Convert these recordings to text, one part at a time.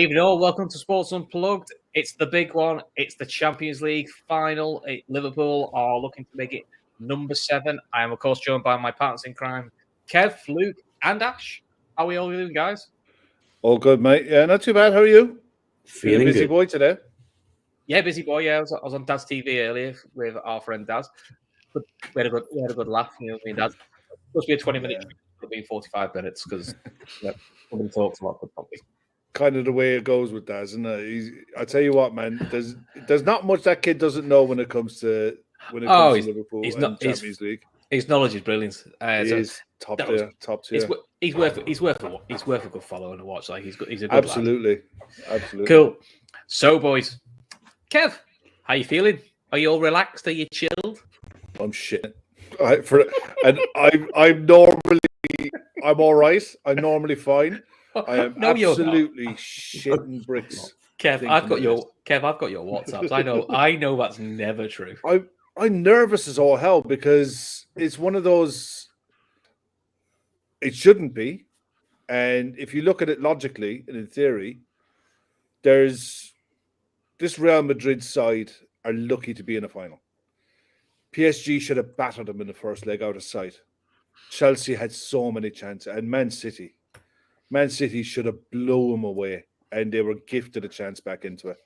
Evening all, welcome to Sports Unplugged. It's the big one. It's the Champions League final. Liverpool are looking to make it number 7. I am, of course, joined by my partners in crime, Kev, Luke, and Ash. How are we all doing, guys? All good, mate. Yeah, not too bad. How are you? Feeling a busy good. boy today? Yeah, busy boy. Yeah, I was on Dad's TV earlier with our friend Daz. But we had a good laugh. You know, me and Dad. It's supposed to be a 20-minute trip. It'll be 45 minutes because nobody talks a lot, but probably. Kind of the way it goes with Daz, isn't it? I tell you what, man. There's not much that kid doesn't know when it comes to Liverpool and Champions League. His knowledge is brilliant. He's top tier. He's worth a good follow and a watch. Like he's a good absolutely. Cool. So, boys, Kev, how you feeling? Are you all relaxed? Are you chilled? I'm shit. I'm all right. I'm normally fine. I am absolutely shitting bricks. Kev, I've got your WhatsApps. I know that's never true. I'm nervous as all hell because it's one of those. It shouldn't be, and if you look at it logically and in theory, there's this Real Madrid side are lucky to be in a final. PSG should have battered them in the first leg out of sight. Chelsea had so many chances, and Man City should have blown them away, and they were gifted a chance back into it.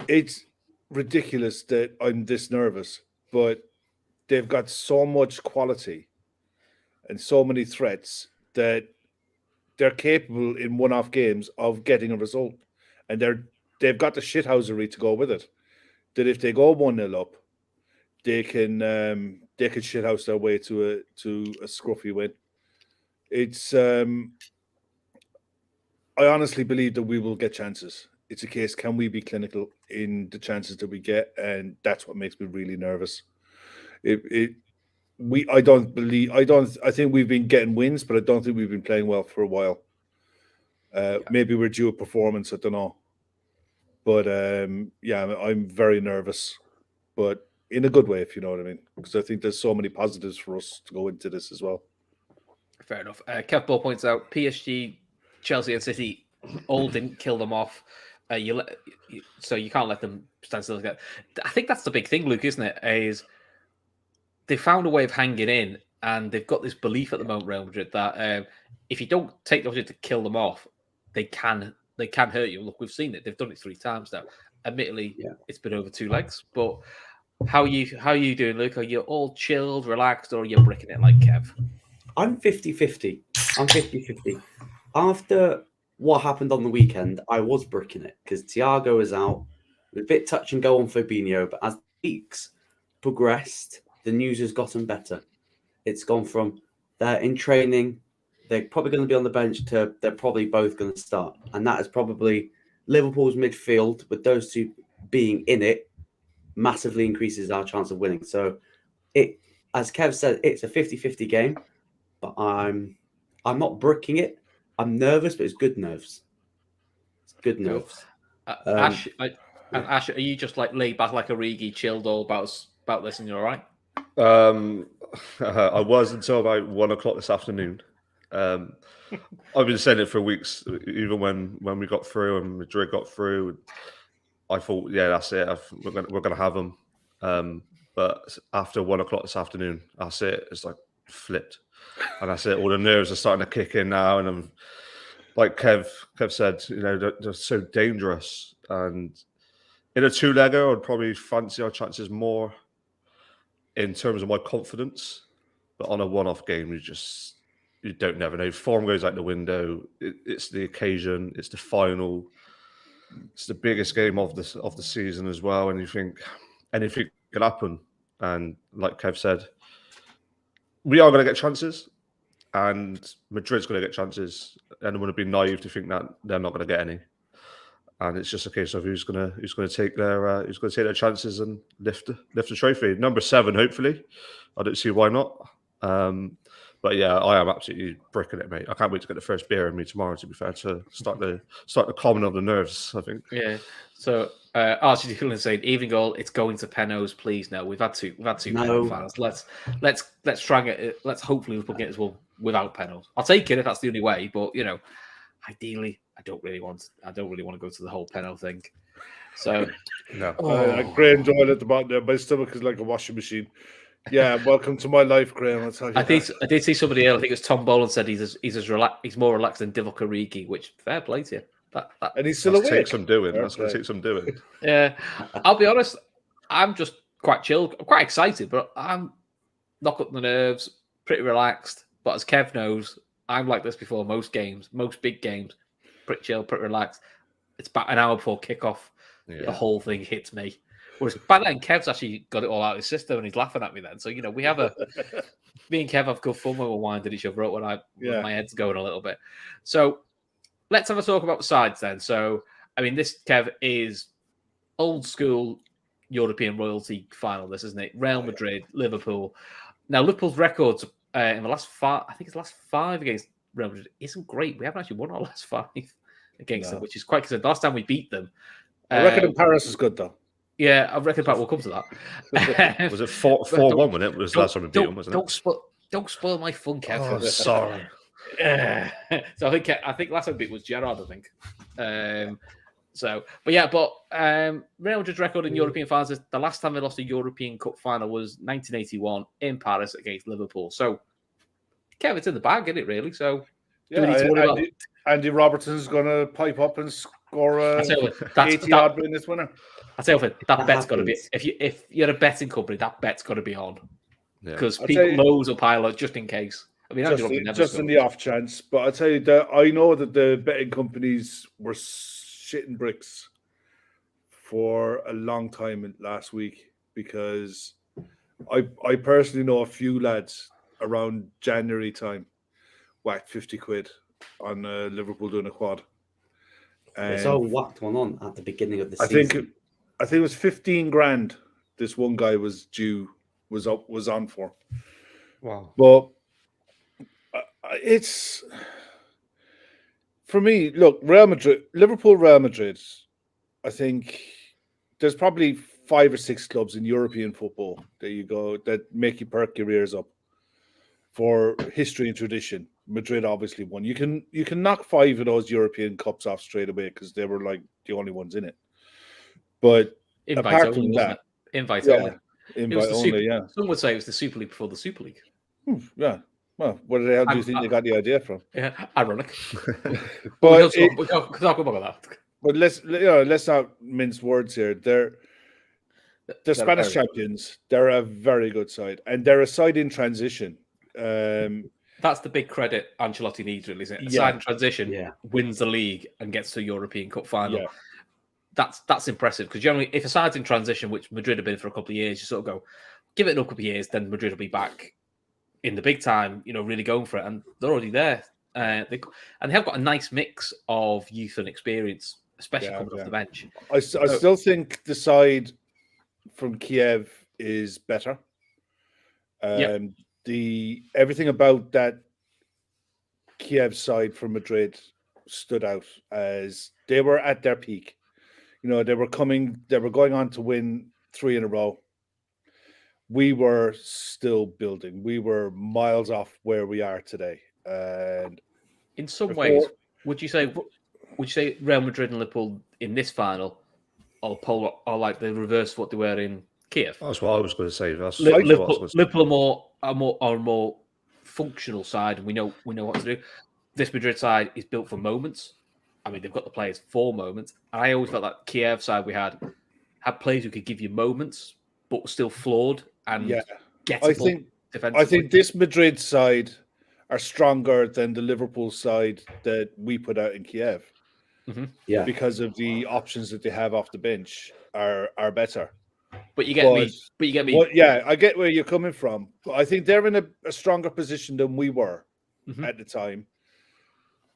It's ridiculous that I'm this nervous, but they've got so much quality and so many threats that they're capable in one-off games of getting a result, and they've got the shithousery to go with it. That if they go 1-0 up, they can shithouse their way to a scruffy win. It's I honestly believe that we will get chances. It's a case, can we be clinical in the chances that we get? And that's what makes me really nervous. I think we've been getting wins, but I don't think we've been playing well for a while. Maybe we're due a performance, I don't know. But I'm very nervous, but in a good way, if you know what I mean. Because I think there's so many positives for us to go into this as well. Fair enough. Kev Ball points out PSG, Chelsea and City all didn't kill them off. So you can't let them stand still again. I think that's the big thing, Luke, isn't it? Is they found a way of hanging in, and they've got this belief at the moment, Real Madrid, that if you don't take the opportunity to kill them off, they can hurt you. Look, we've seen it. They've done it 3 times now. Admittedly, It's been over 2 legs. But how are you doing, Luke? Are you all chilled, relaxed, or are you bricking it like Kev? I'm 50-50. I'm 50-50. After what happened on the weekend, I was bricking it because Thiago is out. It was a bit touch and go on Fabinho, but as the weeks progressed, the news has gotten better. It's gone from they're in training, they're probably going to be on the bench, to they're probably both going to start. And that is probably Liverpool's midfield, with those two being in it, massively increases our chance of winning. So as Kev said, it's a 50-50 game, but I'm not bricking it. I'm nervous, but it's good nerves. It's good nerves. Ash, are you just like laid back like a Rigi, chilled all about this, and you're all right? I was until about 1 o'clock this afternoon. I've been saying it for weeks, even when we got through and Madrid got through. I thought, that's it. We're going to have them. But after 1 o'clock this afternoon, that's it. It's like flipped. And that's it. All the nerves are starting to kick in now. And I'm like Kev said, they're so dangerous. And in a 2-legger, I'd probably fancy our chances more in terms of my confidence. But on a one-off game, you don't never know. Form goes out the window. It's the occasion. It's the final. It's the biggest game of the season as well. And you think anything could happen. And like Kev said, we are going to get chances, and Madrid's going to get chances, and I'm going to be naive to think that they're not going to get any. And it's just a case of who's going to take their chances and lift the trophy. Number 7, hopefully. I don't see why not. But yeah, I am absolutely bricking it, mate. I can't wait to get the first beer in me tomorrow, to be fair, to start the calming of the nerves, I think. Yeah. So Archie Dillon saying, evening goal, it's going to Penos, please. No, we've had two penalty fouls. Let's try and get. Let's hopefully we'll get as well without penalties. I'll take it if that's the only way, but ideally I don't really want to go to the whole Penno thing. So No. Graham Doyle at the bottom there. My stomach is like a washing machine. Yeah, welcome to my life, Graham. I'll tell you. I did see somebody else. I think it was Tom Boland said he's more relaxed than Divock Origi, which fair play to you. And he's still That's awake. take some doing. That's going to take some doing. Yeah, I'll be honest. I'm just quite chilled. I'm quite excited, but I'm knock up the nerves, pretty relaxed. But as Kev knows, I'm like this before most games, most big games. Pretty chill, pretty relaxed. It's about an hour before kickoff. Yeah. The whole thing hits me. Whereas by then, Kev's actually got it all out of his system and he's laughing at me then. So, we have me and Kev have good fun when we're winding each other up when my head's going a little bit. So let's have a talk about the sides then. So, this, Kev, is old school European royalty final, this, isn't it? Real Madrid, Liverpool. Now, Liverpool's records in the last five, I think it's the last five against Real Madrid, isn't great. We haven't actually won our last five against them, which is quite, because the last time we beat them. I reckon in Paris is good, though. Yeah, I reckon we'll come to that. Was it 4-1 when it was last time we beat them, wasn't it? Don't spoil my fun, Kev. Oh, sorry. So I think last time we beat was Gerrard, I think. Real Madrid's record in European finals is the last time they lost a European Cup final was 1981 in Paris against Liverpool. So, Kev, it's in the bag, isn't it, really? So, Andy Robertson's going to pipe up and score 80-odd in this winner. I tell you, that bet's got to be. If you're a betting company, that bet's got to be on because loads will pile up just in case. Just in the off chance. But I tell you that I know that the betting companies were shitting bricks for a long time last week because I personally know a few lads around January time whacked 50 quid on Liverpool doing a quad. It's all whacked one on at the beginning of the season. I think it was 15 grand. This one guy was on for. Wow. But it's for me. Look, Liverpool, Real Madrid. I think there's probably 5 or 6 clubs in European football that make you perk your ears up for history and tradition. Madrid obviously won. You can knock 5 of those European Cups off straight away because they were like the only ones in it. But apart from that, invite only. Yeah. Some would say it was the Super League before the Super League. Yeah. Well, where the hell do you think they got the idea from? Yeah, ironic. But we'll talk about that. But let's not mince words here. They're Spanish champions. They're a very good side, and they're a side in transition. That's the big credit Ancelotti needs, really, isn't it? A side in transition wins the league and gets to a European Cup final. Yeah. That's impressive because generally, if a side's in transition, which Madrid have been for a couple of years, you sort of go, give it a couple of years, then Madrid will be back in the big time, really going for it, and they're already there. They have got a nice mix of youth and experience, especially coming off the bench. I still think the side from Kiev is better. Everything about that Kiev side from Madrid stood out as they were at their peak. They were going on to win 3 in a row. We were still building. We were miles off where we are today. And in some ways, would you say Real Madrid and Liverpool in this final are like the reverse of what they were in Kiev? That's what I was going to say. Liverpool are a more functional side, and we know what to do. This Madrid side is built for moments. They've got the players for moments. I always felt that Kiev side we had players who could give you moments, but were still flawed and gettable defensively. I think this Madrid side are stronger than the Liverpool side that we put out in Kiev. Mm-hmm. Yeah, because of the options that they have off the bench are better. But you get me. Well, yeah, I get where you're coming from. But I think they're in a stronger position than we were at the time.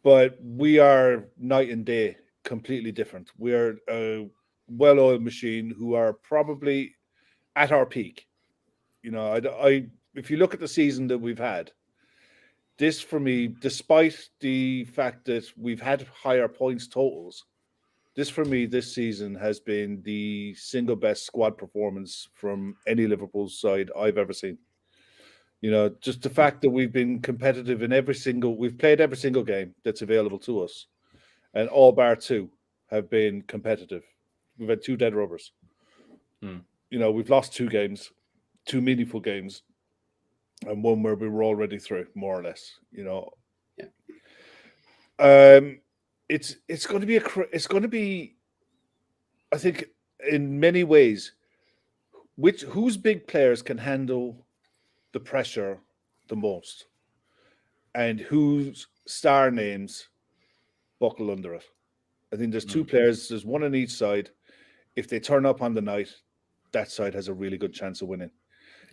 But we are night and day, completely different. We are a well-oiled machine who are probably at our peak. If you look at the season that we've had, this for me, despite the fact that we've had higher points totals, this season has been the single best squad performance from any Liverpool side I've ever seen. Just the fact that we've been competitive in we've played every single game that's available to us. and all bar 2 have been competitive. We've had 2 dead rubbers. You know, we've lost 2 games, 2 meaningful games, and one where we were already through, more or less. You know, it's going to be, I think, in many ways, whose big players can handle the pressure the most, and whose star names buckle under it. I think there's 2 players. There's one on each side. If they turn up on the night, that side has a really good chance of winning.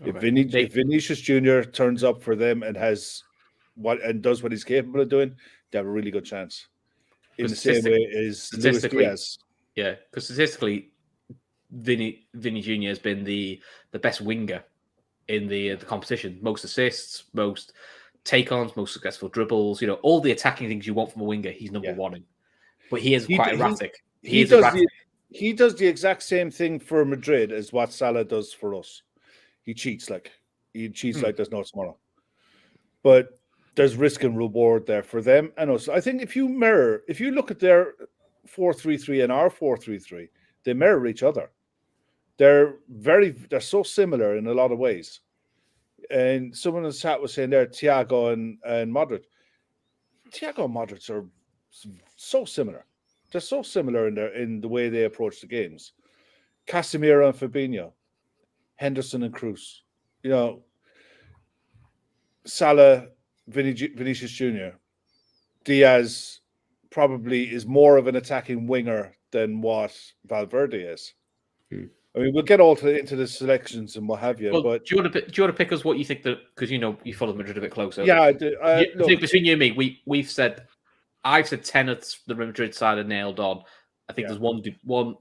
Okay. If Vinicius Jr. turns up for them and does what he's capable of doing, they have a really good chance. In the same way as Luis Diaz. Yeah, because statistically, Vinny Jr. has been the best winger in the competition. Most assists, most take-ons, most successful dribbles. You know, all the attacking things you want from a winger, he's number one in. But he is quite erratic. He does the exact same thing for Madrid as what Salah does for us. He cheats like there's no tomorrow. But there's risk and reward there for them and us. I think if you look at their 4-3-3 and our 4-3-3, they mirror each other. They're so similar in a lot of ways. And someone in the chat was saying there, Thiago and Modric. Thiago and Modric are so similar. They're so similar in the way they approach the games. Casemiro and Fabinho, Henderson and Kroos. You know, Salah, Vinicius Jr., Diaz probably is more of an attacking winger than what Valverde is. I mean, we'll get into the selections and what have you. Well, but do you want to pick us what you think because you know you follow Madrid a bit closer? Yeah, I do. Look, between you and me, I've said 10 of the Madrid side are nailed on. I think there's one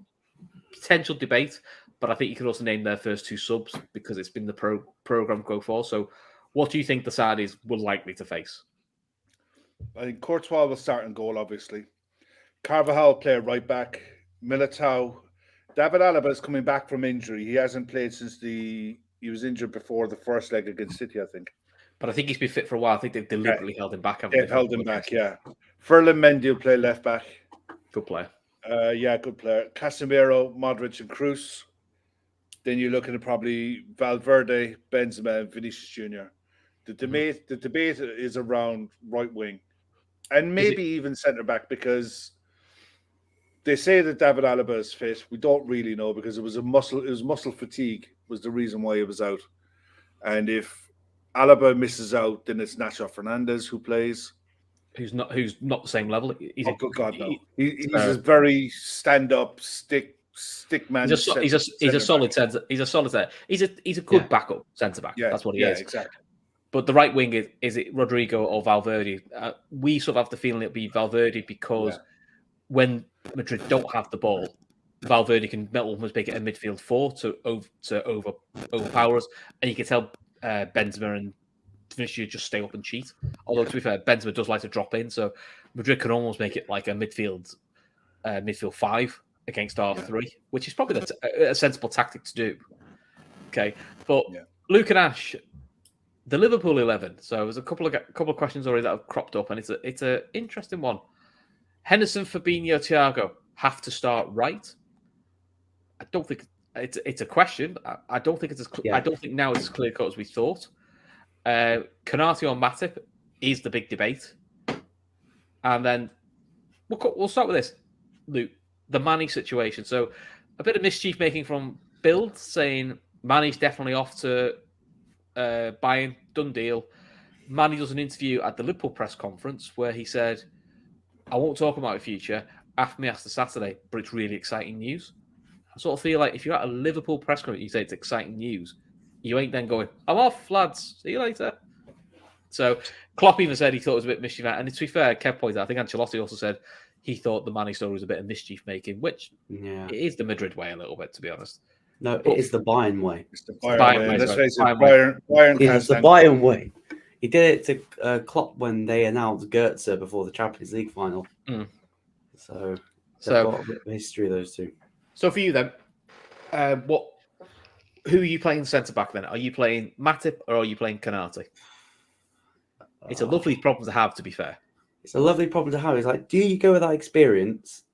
potential debate, but I think you could also name their first 2 subs because it's been the program go for. So, what do you think the side is likely to face? I think Courtois will start in goal, obviously. Carvajal play right back. Militao. David Alaba is coming back from injury. He hasn't played since he was injured before the first leg against City, I think. But I think he's been fit for a while. I think they've deliberately held him back. They've held him back, yeah. Ferland Mendy will play left back. Good player. Good player. Casemiro, Modric, and Kroos. Then you're looking at probably Valverde, Benzema, and Vinicius Jr. The debate is around right wing, and maybe even centre back because they say that David Alaba is fit. We don't really know because it was muscle fatigue was the reason why he was out. And if Alaba misses out, then it's Nacho Fernandez who plays. Who's not the same level. He's a very stand-up stick man. He's a solid centre. He's a good backup centre back. Yeah, that's what he is. Exactly. But the right wing is it Rodrigo or Valverde? We sort of have the feeling it'll be Valverde because when Madrid don't have the ball, Valverde can almost make it a midfield 4 to overpower us, and you can tell Benzema and Vinicius just stay up and cheat. Although to be fair, Benzema does like to drop in, so Madrid can almost make it like a midfield 5 against our 3, which is probably a sensible tactic to do. Okay, but Luke and Ash, the Liverpool 11. So there's a couple of questions already that have cropped up, and it's a interesting one. Henderson, Fabinho, Thiago have to start right. I don't think it's a question. I don't think it's I don't think now it's as clear cut as we thought. Konate or Matip is the big debate, and then we'll start with this, Luke. The Manny situation. So a bit of mischief making from Bill saying Manny's definitely off to Bayern, done deal. Manny does an interview at the Liverpool press conference where he said, "I won't talk about my future after me after Saturday, but it's really exciting news." I sort of feel like if you're at a Liverpool press conference, you say it's exciting news, you ain't then going, "I'm off, lads. See you later." So Klopp even said he thought it was a bit mischief. And to be fair, Kev pointed out, I think Ancelotti also said he thought the Manny story was a bit of mischief making, which it is the Madrid way a little bit, to be honest. No, it is the Bayern way. It's the Bayern way. Let's face it, Bayern it's the Bayern way. He did it to Klopp when they announced Goetze before the Champions League final. So got a bit of history of those two. So for you then, who are you playing centre back then? Are you playing Matip or are you playing Konate? It's a lovely problem to have, to be fair. It's a lovely problem to have. It's like, do you go with that experience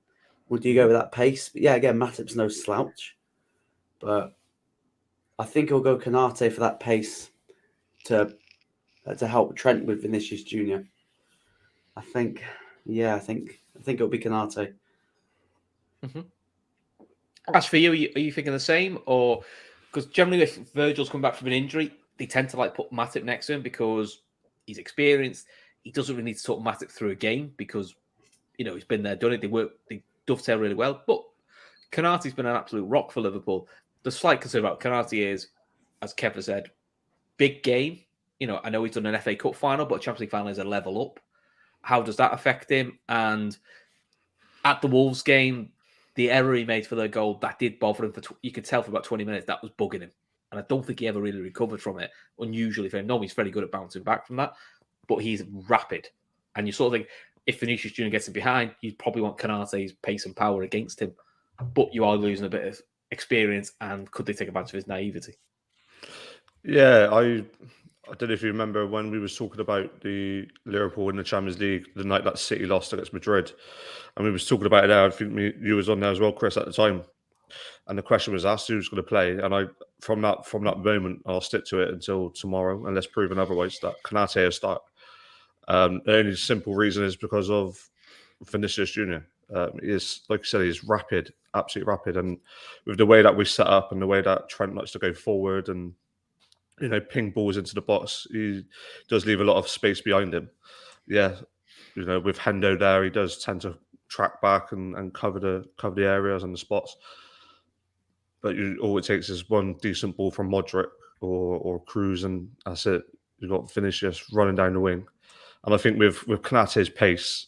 or do you go with that pace? But yeah, again, Matip's no slouch, but I think he'll go Konate for that pace to help Trent with Vinicius Jr. I think it'll be Konate. Mm-hmm. As for you, are you thinking the same, or because generally if Virgil's come back from an injury, they tend to like put Matip next to him because he's experienced. He doesn't really need to talk Matip through a game because he's been there, done it. They dovetail really well. But Konate's been an absolute rock for Liverpool. The slight concern about Konate is, as Kevin said, big game. I know he's done an FA Cup final, but Champions League final is a level up. How does that affect him? And at the Wolves game, the error he made for their goal, that did bother him. You could tell for about 20 minutes that was bugging him. And I don't think he ever really recovered from it, unusually for him. Normally, he's very good at bouncing back from that, but he's rapid. And you sort of think, if Vinicius Jr. gets him behind, you'd probably want Konate's pace and power against him. But you are losing a bit of experience, and could they take advantage of his naivety? Yeah, I don't know if you remember when we was talking about the Liverpool in the Champions League the night that City lost against Madrid, and we was talking about it there. I think you was on there as well, Chris, at the time. And the question was asked who's going to play, and from that moment I'll stick to it until tomorrow, unless proven otherwise, that Konate will start. The only simple reason is because of Vinicius Jr. He is, like you said, he's rapid, absolutely rapid, and with the way that we set up and the way that Trent likes to go forward and ping balls into the box, he does leave a lot of space behind him. Yeah, with Hendo there, he does tend to track back and cover the areas and the spots. But all it takes is one decent ball from Modric or Cruz, and that's it. You've got Vinicius running down the wing. And I think with Konate's pace,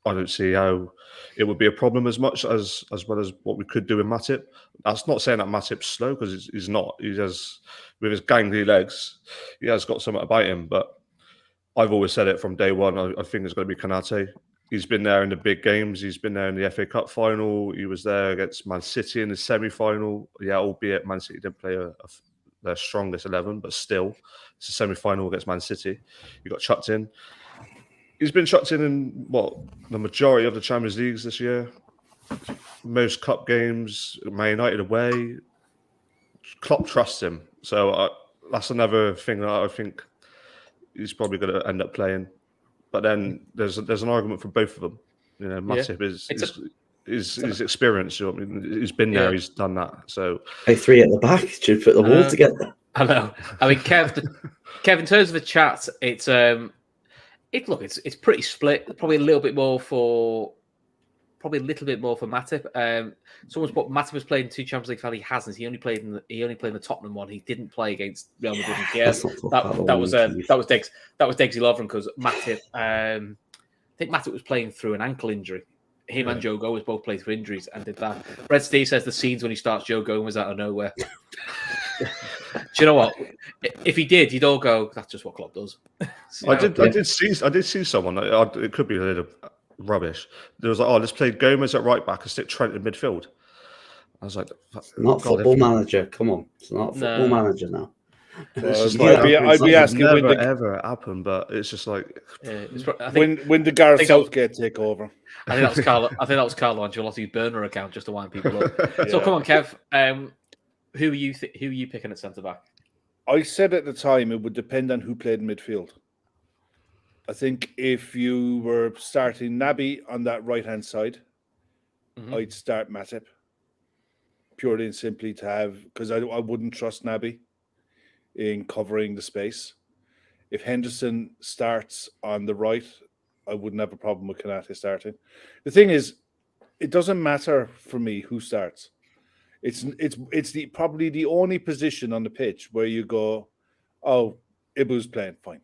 I don't see how it would be a problem as much as well as what we could do with Matip. That's not saying that Matip's slow, because he's not. He has, with his gangly legs, he has got something about him. But I've always said it from day one. I think it's going to be Konate. He's been there in the big games. He's been there in the FA Cup final. He was there against Man City in the semi-final. Yeah, albeit Man City didn't play their strongest 11, but still, it's a semi-final against Man City. He got chucked in. He's been chucked in the majority of the Champions Leagues this year. Most cup games, Man United away. Klopp trusts him. So that's another thing that I think he's probably going to end up playing. But then there's an argument for both of them. Matip is experienced. He's been there. He's done that. So play three at the back. Should put the wall together. I know. I mean, Kev, in terms of the chat, it's pretty split. Probably a little bit more for Matip. Someone's put Matip has played in 2 Champions League finals. He hasn't. He only played in the Tottenham one. He didn't play against Real Madrid. That was Degsy Lovren, because Matip. I think Matip was playing through an ankle injury. Him and Joe Gomez both played through injuries and did that. Red Steve says the scenes when he starts Joe Gomez out of nowhere. Do you know what? If he did, you'd all go, "That's just what Klopp does." I did see someone. It could be a little rubbish. There was like, let's play Gomez at right back and stick Trent in midfield. I was like, not Football Manager. Come on, it's not Football Manager now. I'd be asking when the ever happen, but it's just like when the Gareth Southgate take over. I think that was Carlo Ancelotti's burner account just to wind people up. So come on, Kev. Who are you picking at centre back? I said at the time it would depend on who played in midfield. I think if you were starting Naby on that right-hand side, I'd start Matip. Purely and simply because I wouldn't trust Naby in covering the space. If Henderson starts on the right, I wouldn't have a problem with Konate starting. The thing is, it doesn't matter for me who starts. It's probably the only position on the pitch where you go, oh, Ibu's playing, fine.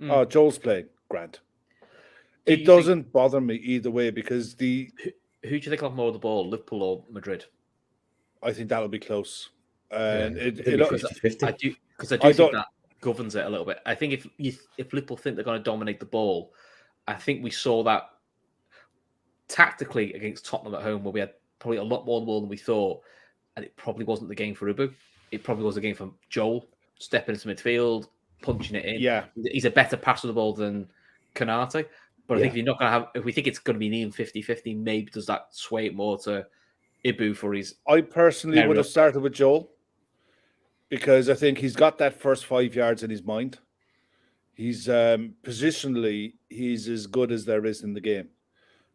Oh, Joel's playing, grand. It doesn't bother me either way, because who do you think will have more of the ball, Liverpool or Madrid? I think that'll be close. And I do think that governs it a little bit. I think if Liverpool think they're going to dominate the ball, I think we saw that tactically against Tottenham at home, where we had probably a lot more on the ball than we thought, and it probably wasn't the game for Ibu. It probably was the game for Joel, stepping into midfield, punching it in. Yeah, he's a better passer of the ball than Konate. But I think if you're not going to have, if we think it's going to be an even 50-50, maybe does that sway it more to Ibu for his. I personally would Area. have started with Joel because I think he's got that first 5 yards in his mind. He's positionally, he's as good as there is in the game.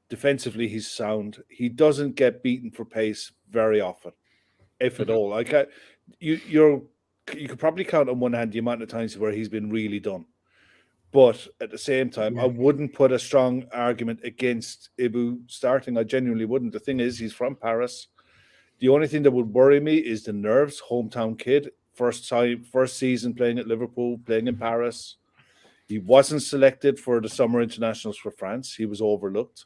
Defensively, he's sound. He doesn't get beaten for pace very often, if at all. Like you could probably count on one hand the amount of times where he's been really done. But at the same time, I wouldn't put a strong argument against Ibu starting. I genuinely wouldn't. The thing is, he's from Paris. The only thing that would worry me is the nerves. Hometown kid, first season playing at Liverpool, playing in Paris. He wasn't selected for the summer internationals for France. He was overlooked.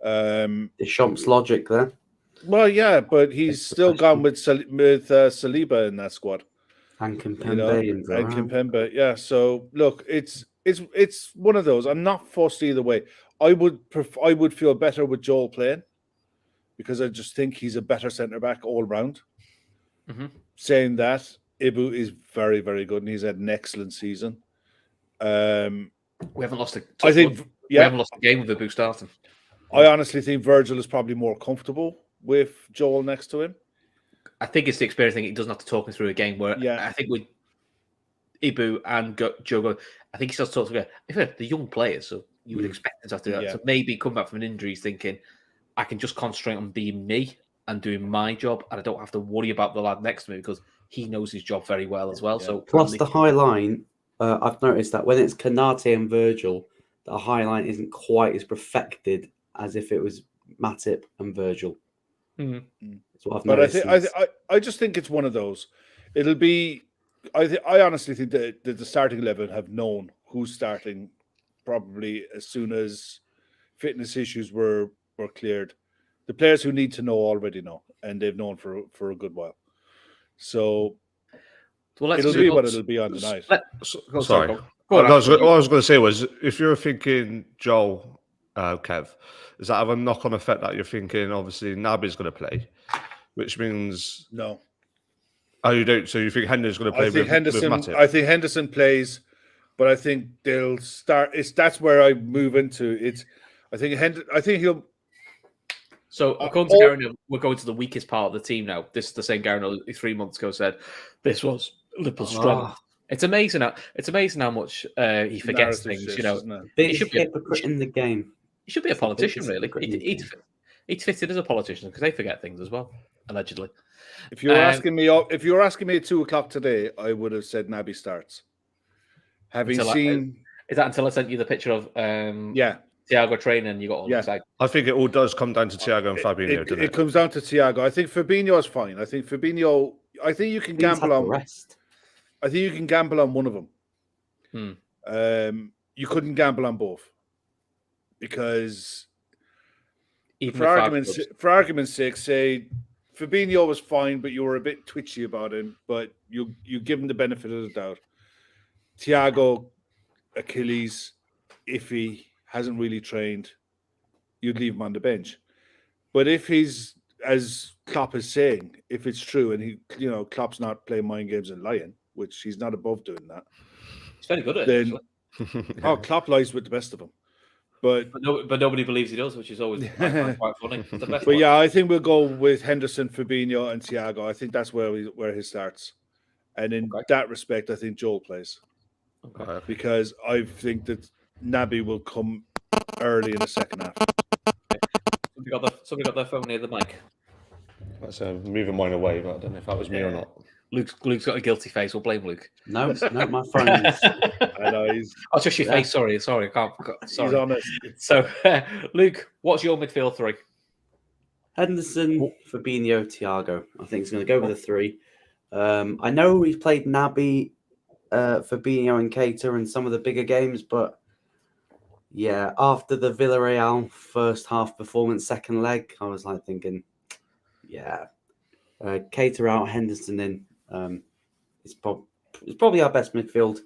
Deschamps' logic there. Well, yeah, but he's still gone with Saliba in that squad. And Kimpembe You know, and Kimpembe, yeah. So look, it's one of those. I'm not fussed either way. I would feel better with Joel playing because I just think he's a better centre back all round. Saying that, Ibu is very, very good, and he's had an excellent season. We haven't lost a. I think we haven't lost a game with Ibu starting. I honestly think Virgil is probably more comfortable with Joel next to him. I think it's the experience thing. He doesn't have to talk him through a game where I think with Ibu and Jogee, I think he starts to talk to they're young players, so you would expect them to have to do that. Yeah. So maybe come back from an injury thinking, I can just concentrate on being me and doing my job, and I don't have to worry about the lad next to me because he knows his job very well as well. Yeah. So plus the high line, I've noticed that when it's Kanate and Virgil, the high line isn't quite as perfected as if it was Matip and Virgil. That's what I've noticed. But I just think it's one of those. It'll be. I honestly think that the starting 11 have known who's starting probably as soon as fitness issues were cleared. The players who need to know already know, and they've known for a good while. So it'll be what it'll be on tonight. Sorry. What I was going to say was, if you're thinking Joel, Kev, does that have a knock-on effect that you're thinking, obviously, Naby's going to play, which means... No. Oh, you don't? So you think Henderson's going to play with Matip? I think Henderson plays, but I think they'll start... That's where I move into. I think he'll... So according to Gary, we're going to the weakest part of the team now. This is the same Gary 3 months ago said this was Liverpool's strength. It's amazing how much he forgets things. You know, he should be hypocrite in the game. He should be a politician, really. He'd fit in as a politician because they forget things as well, allegedly. If you were asking me at 2:00 today, I would have said Naby starts. Is that until I sent you the picture of Thiago training and you got all excited? I think it all does come down to Thiago and Fabinho, doesn't it? It comes down to Thiago. I think Fabinho is fine. I think you can gamble on rest. I think you can gamble on one of them. You couldn't gamble on both because, for argument's sake, say Fabinho was fine, but you were a bit twitchy about him. But you give him the benefit of the doubt. Thiago, Achilles, iffy, hasn't really trained. You'd leave him on the bench. But if he's, as Klopp is saying, if it's true, and Klopp's not playing mind games and lying, which he's not above doing that. He's very good at it. Klopp lies with the best of them. But nobody believes he does, which is always quite funny. The best but yeah, I think we'll go with Henderson, Fabinho, and Thiago. I think that's where he starts. And in that respect, I think Joel plays. Okay. Because I think that Naby will come early in the second half. Somebody got their phone near the mic. That's moving mine away, but I don't know if that was me or not. Luke's got a guilty face. We'll blame Luke. No, it's not my phone. I know he's. Oh, just your face. Sorry, I can't. Sorry. He's honest. So, Luke, what's your midfield three? Henderson, Fabinho, Thiago. I think he's going to go with a 3. I know we've played Naby, Fabinho, and Keita in some of the bigger games, but yeah, after the Villarreal first half performance, second leg, I was like thinking, Keita out, Henderson in. It's probably our best midfield,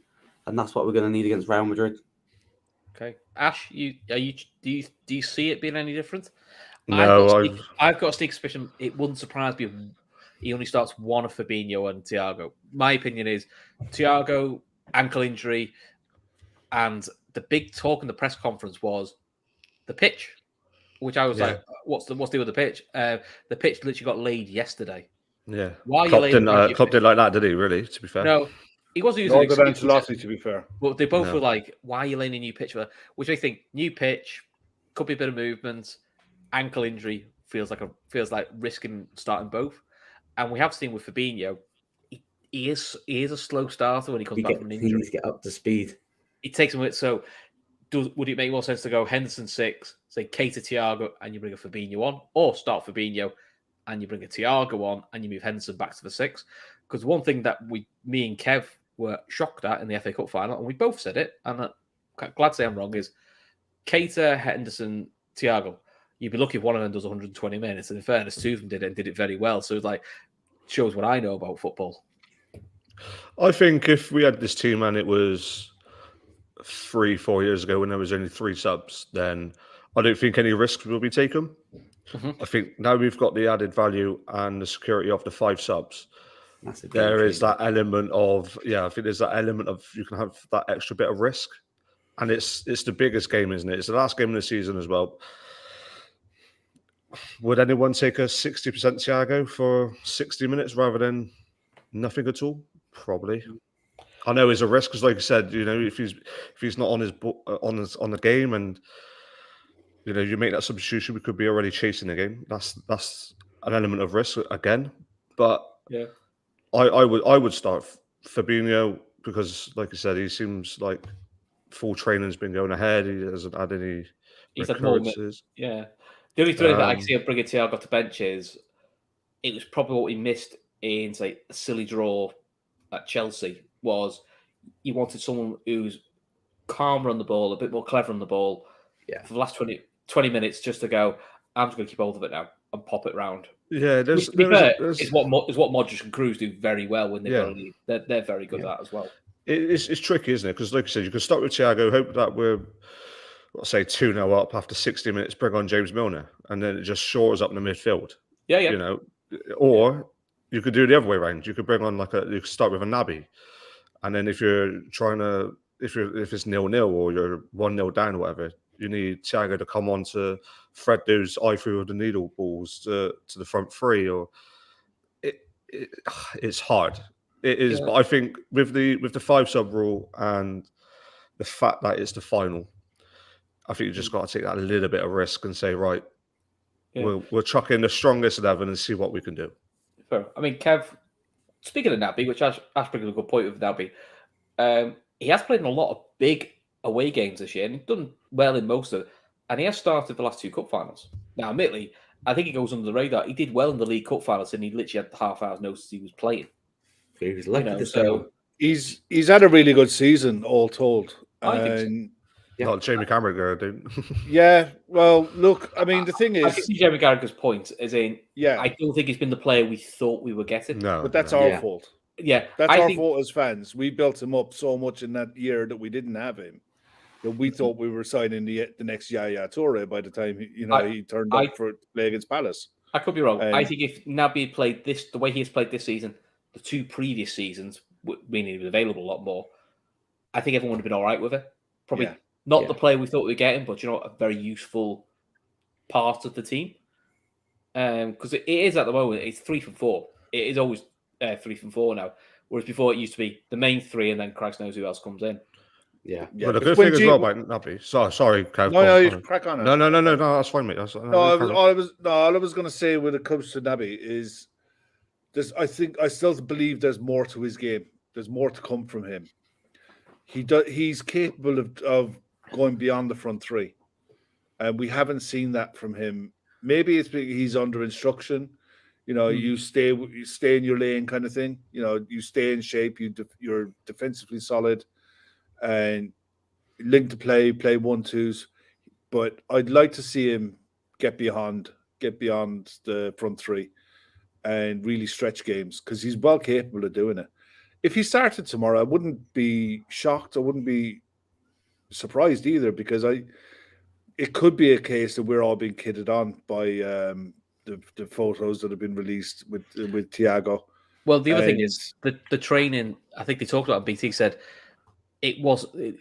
and that's what we're going to need against Real Madrid. Okay, Ash, do you see it being any different? No, I've got a sneak suspicion. It wouldn't surprise me if he only starts one of Fabinho and Thiago. My opinion is Thiago ankle injury, and the big talk in the press conference was the pitch, which I was like, what's the deal with the pitch? The pitch literally got laid yesterday. Yeah. Why Klopp are you didn't, laying Klopp didn't like that, did he, really, to be fair? No, he wasn't using Nor an did excuse. Ancelotti, to be fair. But they both No. were like, why are you laying a new pitch? Which they think, new pitch, could be a bit of movement, ankle injury feels like risking starting both. And we have seen with Fabinho, he is a slow starter when he comes back from an He injury. needs to get up to speed. It takes him a bit. So would it make more sense to go Henderson 6, say Keita, Thiago, and you bring a Fabinho on, or start Fabinho and you bring a Thiago on and you move Henderson back to the 6? Because one thing that me and Kev were shocked at in the FA Cup final, and we both said it, and I'm glad to say I'm wrong, is Keita, Henderson, Thiago. You'd be lucky if one of them does 120 minutes, and in fairness, two of them did it and did it very well. So it's like, shows what I know about football. I think if we had this team and it was 3-4 years ago when there was only 3 subs, then I don't think any risks will be taken. Mm-hmm. I think now we've got the added value and the security of the 5 subs. There is that element of I think there's that element of you can have that extra bit of risk, and it's the biggest game, isn't it? It's the last game of the season as well. Would anyone take a 60% Thiago for 60 minutes rather than nothing at all? Probably. I know it's a risk because, like I said, if he's not on the game, and you make that substitution, we could be already chasing the game. That's an element of risk again. But yeah, I would start Fabinho because, like I said, he seems like full training's been going ahead. He hasn't had any recurrences. Yeah. The only thing that I can see of bringing Thiago to bench is it was probably what we missed in, say, a silly draw at Chelsea, was you wanted someone who's calmer on the ball, a bit more clever on the ball for the last 20 minutes just to go, I'm just going to keep hold of it now and pop it round. Yeah, Which, to be fair, is what Modric and Kroos do very well when they've got a lead. They're very good at that as well. It's tricky, isn't it? Because, like I said, you can start with Thiago, hope that we're, let's say, 2-0 up after 60 minutes, bring on James Milner, and then it just shores up in the midfield. Yeah. Or you could do the other way around. You could bring on you could start with a Naby, and then if you're trying to, if it's 0-0 or you're 1-0 down or whatever, you need Thiago to come on to thread those eye through the needle balls to the front three. Or it's hard. It is, but I think with the 5 sub rule and the fact that it's the final, I think you just got to take that a little bit of risk and say, right, we'll chuck in the strongest 11 and see what we can do. Fair. I mean, Kev, speaking of Naby, which Ash brings a good point with Naby, he has played in a lot of big away games this year and he's done well in most of it. And he has started the last 2 cup finals. Now, admittedly, I think he goes under the radar. He did well in the League Cup finals and he literally had half hour's notice he was playing. He was lucky to so he's had a really good season, all told. I think so. Not Jamie Carragher, dude. Yeah, well, look, I mean, the thing is, I can see Jamie Carragher's point, as in, yeah, I don't think he's been the player we thought we were getting. No, but that's our fault. Yeah, that's our fault as fans. We built him up so much in that year that we didn't have him, that we thought we were signing the next Yaya Toure by the time he turned up for play against Palace. I could be wrong. I think if Naby played the way he has played this season, the 2 previous seasons, meaning he was available a lot more, I think everyone would have been all right with it. Probably not the player we thought we were getting, but a very useful part of the team. Because it is at the moment, it's 3 from 4. It is always 3 from 4 now. Whereas before it used to be the main 3 and then Christ knows who else comes in. Yeah. But the good thing as well about Naby. Sorry, Kev. No, you crack on. No, that's fine, mate. All I was going to say when it comes to Naby is I still believe there's more to his game. There's more to come from him. He's capable of going beyond the front 3, and we haven't seen that from him. Maybe it's because he's under instruction. You stay in your lane, kind of thing. You stay in shape. You're defensively solid, and link to play 1-2s. But I'd like to see him get beyond the front 3 and really stretch games because he's well capable of doing it. If he started tomorrow, I wouldn't be shocked. I wouldn't be surprised either because it could be a case that we're all being kidded on by the photos that have been released with Thiago. Well, the other thing is the training. I think they talked about. BT said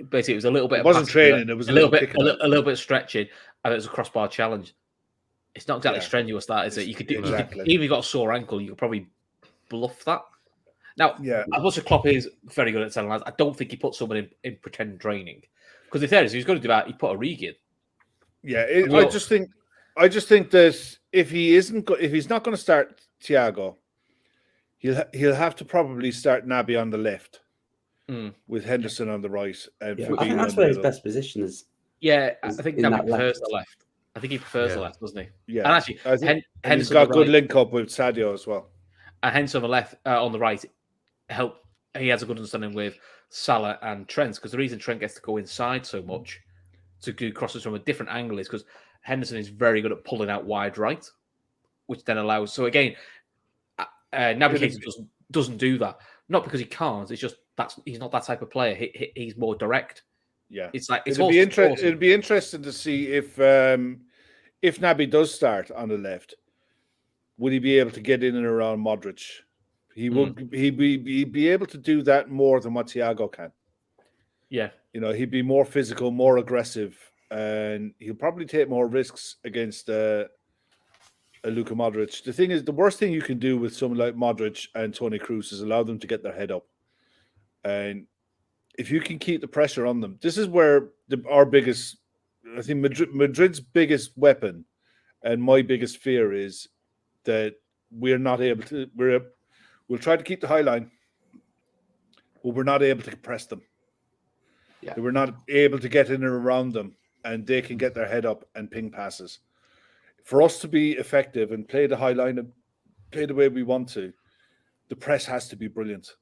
basically it was a little bit. It wasn't passing, training. It was a little bit, kicking out. a little bit stretching, and it was a crossbar challenge. It's not exactly Yeah. strenuous, that is it? You could do Exactly. even if you got a sore ankle, you could probably bluff that. Now, Yeah. as much as Klopp is very good at telling lads, I don't think he put someone in pretend training, because if there is, he's going to do that. He put a rig in. Yeah, I just think that if he's not going to start Thiago, he'll have to probably start Naby on the left with Henderson on the right, and Yeah, Fabinho I think that's in where the his middle. best position is. Yeah, I Is think in Naby that prefers left. the left. I think he prefers the left, doesn't he? Yeah, And actually, I think, and he's Henderson got on the good right, link up with Sadio as well. and Henderson on the left, on the right, he has a good understanding with Salah and Trent, because the reason Trent gets to go inside so much to do crosses from a different angle is because Henderson is very good at pulling out wide right, which then allows. So again, Naby Keita doesn't do that, not because he can't. It's just he's not that type of player. He's more direct. Yeah, It's like it'd be interesting to see if Naby does start on the left, would he be able to get in and around Modric? He'd be able to do that more than what Thiago can. Yeah, he'd be more physical, more aggressive, and he'll probably take more risks against a Luka Modric. The thing is, the worst thing you can do with someone like Modric and Toni Kroos is allow them to get their head up. And if you can keep the pressure on them, this is where our biggest, I think Madrid's biggest weapon and my biggest fear is that we're not able to, we'll try to keep the high line, but we're not able to press them. Yeah. We're not able to get in and around them, and they can get their head up and ping passes. For us to be effective and play the high line and play the way we want to, the press has to be brilliant.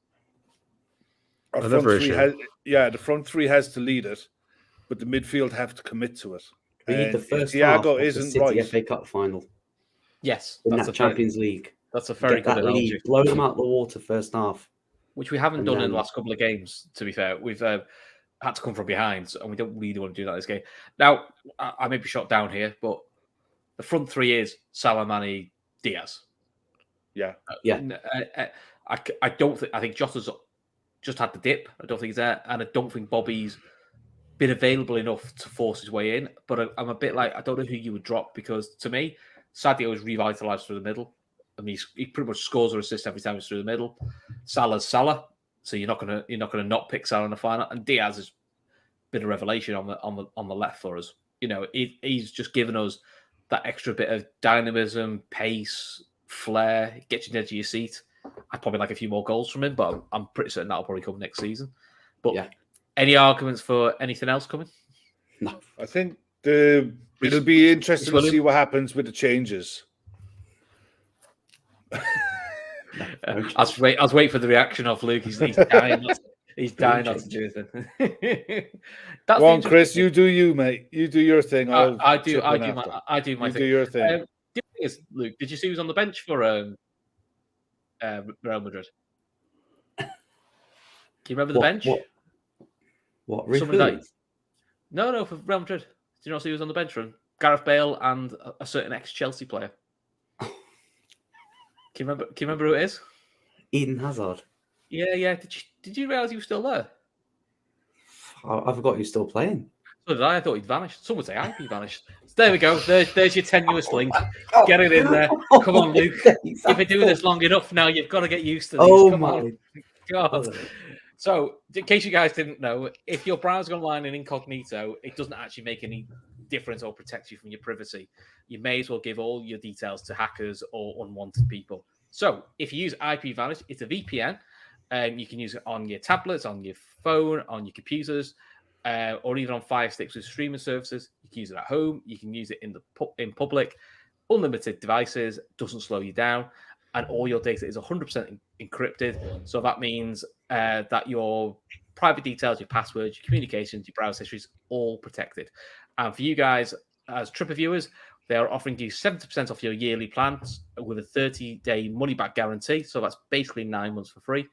The front three has to lead it, but the midfield have to commit to it. We need the first Thiago half of the isn't City right. FA Cup final yes, in that's that Champions League. That's a very Get good that analogy, lead, blow them out the water first half, which we haven't and done in then- the last couple of games. To be fair, we've had to come from behind, and we don't really want to do that this game. Now, I may be shot down here, but the front three is Salah, Mane, Diaz. Yeah. I don't think. I think Jota's just had the dip. I don't think he's there, and I don't think Bobby's been available enough to force his way in. But I'm a bit like, I don't know who you would drop, because to me, Sadio is revitalised through the middle. I mean, he pretty much scores or assists every time he's through the middle. Salah's Salah, so you're not gonna not pick Salah in the final. And Diaz has been a revelation on the left for us. He's just given us that extra bit of dynamism, pace, flair. Gets you into your seat. I'd probably like a few more goals from him, but I'm pretty certain that'll probably come next season. But Yeah. Any arguments for anything else coming? No. I think it'll be interesting to William? see what happens with the changes. I was waiting for the reaction of Luke. He's dying. He's dying not to do anything. Go on, Chris. You do you, mate. You do your thing. I do my you thing. do your thing. The thing is, Luke, did you see who's on the bench for Real Madrid? Can you remember the bench? What? Somebody died. No, for Real Madrid. Did you not see who was on the bench for him? Gareth Bale and a certain ex-Chelsea player. Can you remember who it is? Eden Hazard. Yeah. Did you realise he was still there? I forgot he was still playing. So did I. I thought he'd vanished. Some would say he vanished. So there we go. There's your tenuous link. Get it in there. Come on, Luke. You've been doing this long enough now. You've got to get used to this. Oh, Come my on. God. So, in case you guys didn't know, if you're browsing online in incognito, it doesn't actually make any difference or protect you from your privacy. You may as well give all your details to hackers or unwanted people. So, if you use IPVanish, it's a VPN, and you can use it on your tablets, on your phone, on your computers, or even on Fire Sticks with streaming services. You can use it at home. You can use it in public. Unlimited devices, doesn't slow you down, and all your data is 100% encrypted. So that means that your private details, your passwords, your communications, your browse histories, all protected. And for you guys as Tripper viewers, they are offering you 70% off your yearly plans with a 30-day money-back guarantee. So that's basically 9 months for free.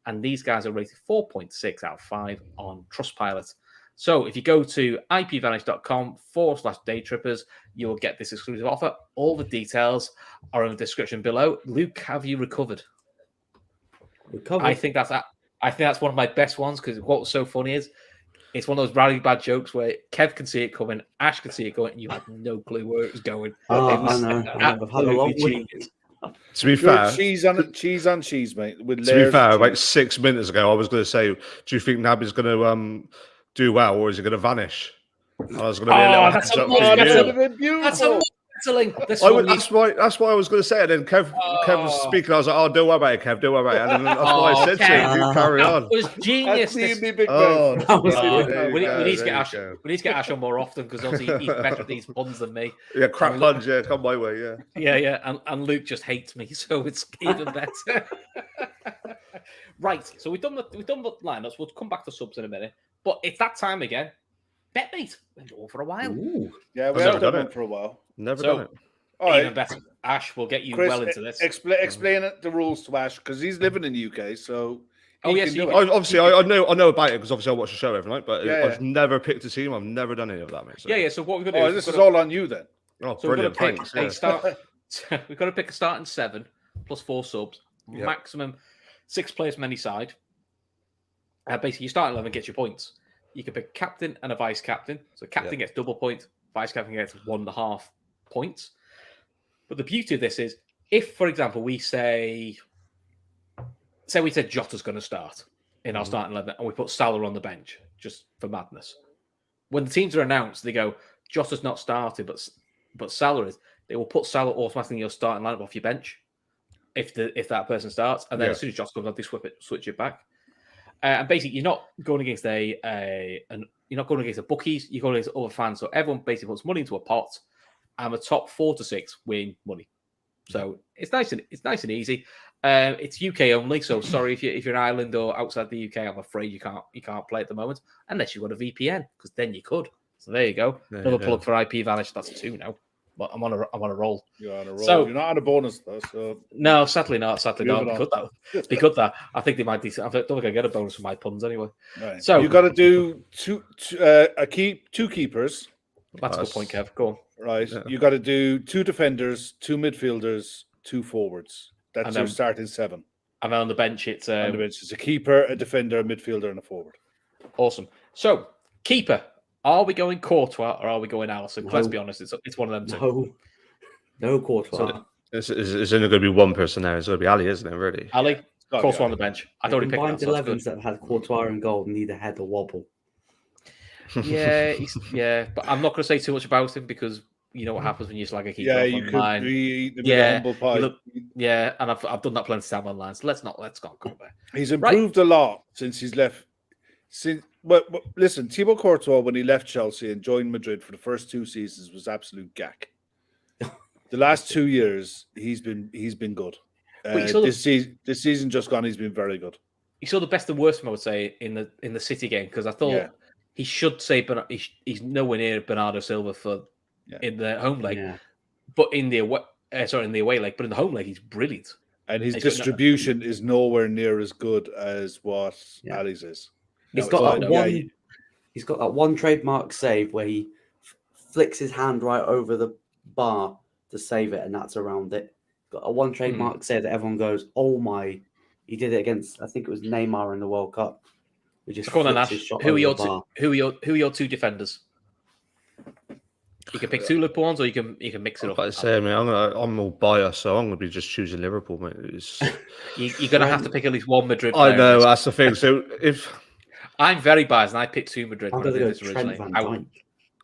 And these guys are rated 4.6 out of 5 on Trustpilot. So if you go to ipvanish.com/daytrippers, you'll get this exclusive offer. All the details are in the description below. Luke, have you recovered? Recovered. I think that's one of my best ones, because what was so funny is It's one of those really bad jokes where Kev can see it coming, Ash can see it going, and you have no clue where it was going. Oh, It was I know. I've had a long absolutely week. genius. To be Pure fair, cheese on cheese, mate. With to be layers fair, of about cheese. 6 minutes ago, I was going to say, do you think Naby's going to do well, or is he going to vanish? And I was going to be a little that's heads a up much for Oh, that better- would you. have been beautiful. That's a wrestling. This I one would, that's why I was going to say it. And then Kev was Oh. speaking. I was like, "Oh, don't worry about it, Kev. Don't worry about it." And then that's why I said to Kev. him, "You carry on." It was genius. That's me This- and me big Oh, mouth. That was Oh, good. there you we go, need to there get you Ash. go. We need to get Ash on more often because obviously he's better at these puns than me. Yeah, crack on, yeah, come my way, yeah. Yeah, and Luke just hates me, so it's even better. Right, so we've done the lineups. We'll come back to subs in a minute, but it's that time again. BetMate, we've been doing for a while. Ooh. Yeah, we I've have never done done one it. for a while. Never So- done it. All Even right, better. Ash, we'll get you Chris, well into this. explain the rules to Ash because he's living in the UK, so Oh, he yes, can you do can- it. Obviously, I know about it because obviously I watch the show every night, but Yeah, I've never picked a team. I've never done any of that, mate. So. Yeah. So what we're gonna do? Oh, this is all on you then. Oh, So we're brilliant! gonna pick Thanks. a Yeah. start. We've got to pick a starting 7 plus 4 subs, Yeah. maximum 6 players from any side. Basically, your starting 11 gets your points. You can pick captain and a vice captain. So captain gets double point, vice captain gets 1.5 points. But the beauty of this is, if, for example, we say we said Jota's going to start in our starting 11 and we put Salah on the bench just for madness. When the teams are announced, they go, Jota's not started, but Salah is. They will put Salah automatically in your starting lineup off your bench if that person starts, and then as soon as Jota comes on, they switch it back. And basically, you're not going against you're not going against the bookies. You're going against other fans. So everyone basically puts money into a pot, and the top 4 to 6 win money. So it's nice and easy. It's UK only. So sorry if you're in Ireland or outside the UK, I'm afraid you can't play at the moment unless you've got a VPN, because then you could. So there you go. Yeah, Another yeah. plug for IP Vanish. That's 2 now. But I'm on a roll. You're on a roll. So- You're not on a bonus though, so No, sadly not. Sadly not. Moving We could that. I think they might do. I don't think I get a bonus for my puns anyway. right. So- you got to do two keepers, That's a good point, Kev. Go on. right? Yeah. You got to do 2 defenders, 2 midfielders, 2 forwards. That's And your then- starting 7. And then on the bench, it's On the bench is a keeper, a defender, a midfielder, and a forward. awesome. So, keeper. Are we going Courtois or are we going Alisson? No. Let's be honest. It's one of them two. No Courtois. So- It's only going to be one person there. It's going to be Ali, isn't it? Really? Ali, Gotta Courtois be on the bench. I'd already picked that. Combined So that's 11s that have had Courtois in goal need a head or wobble. good. Yeah, but I'm not going to say too much about him because you know what happens when you slag a keeper Yeah, off you online. could be eating a bit Yeah, of humble pie. you look- Yeah, and I've done that plenty of time online. So let's not go there. He's improved a lot since he's left. But listen, Thibaut Courtois, when he left Chelsea and joined Madrid for the first 2 seasons, was absolute gack. The last 2 years, he's been good. But you saw This season just gone, he's been very good. You saw the best and worst of him, I would say, in the City game because I thought Yeah. he should say, but he's nowhere near Bernardo Silva in the home leg, Yeah. but in the away leg, but in the home leg, he's brilliant. And his He's got no- distribution is nowhere near as good as what Yeah. Ali's is. He's No, got it's that not. Yeah, one. He's got that one trademark save where he flicks his hand right over the bar to save it, and that's around it. Got a one trademark save that everyone goes, "Oh my!" He did it against, I think it was Neymar in the World Cup. He just So come on, then, flips Ash. his shot Who are over your the bar. who are your 2 defenders? You can pick 2 Liverpool ones, or you can mix it I'm up. about to say, mate, I'm all biased, so I'm going to be just choosing Liverpool, mate. It's... You're going to have to pick at least 1 Madrid. I player know, in this. that's the thing. So if I'm very biased, and I picked 2 Madrid. I'm when I going to did go this Trent originally. Van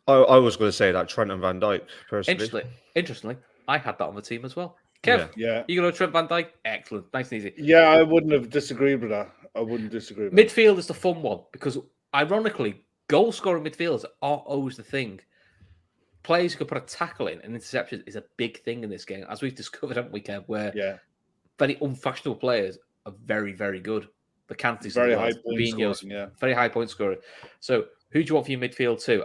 Dijk. I was going to say that Trent and Van Dijk, personally. Interestingly, I had that on the team as well. Kev, Yeah. you going to Trent Van Dijk? Excellent, nice and easy. Yeah, I wouldn't have disagreed with that. I wouldn't disagree with that. Midfield is the fun one because, ironically, goal scoring midfielders are always the thing. Players who can put a tackle in and interception is a big thing in this game, as we've discovered, haven't we, Kev? Where Yeah. very unfashionable players are very, very good. The Cantis, Very high point scoring, yeah. very high point scorer. So, who do you want for your midfield too?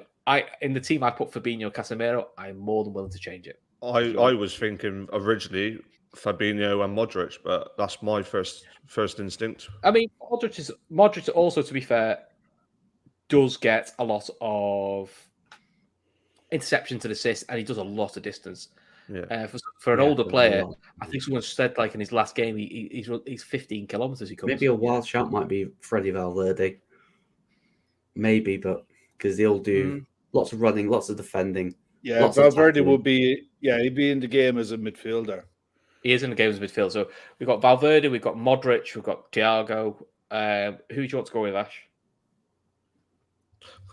In the team I put Fabinho, Casemiro. I'm more than willing to change it. I was thinking originally Fabinho and Modric, but that's my first instinct. I mean, Modric also, to be fair, does get a lot of interceptions and assists, and he does a lot of distance. Yeah. For an Yeah, older does a player, lot. I think someone said like in his last game, he's 15 kilometers. He covers. Maybe a wild shout might be Freddie Valverde. maybe, but because they'll do lots of running, lots of defending. Yeah, lots of Valverde tackling. will be. Yeah, he'd be in the game as a midfielder. He is in the game as a midfield. So we've got Valverde, we've got Modric, we've got Thiago. Who do you want to go with, Ash?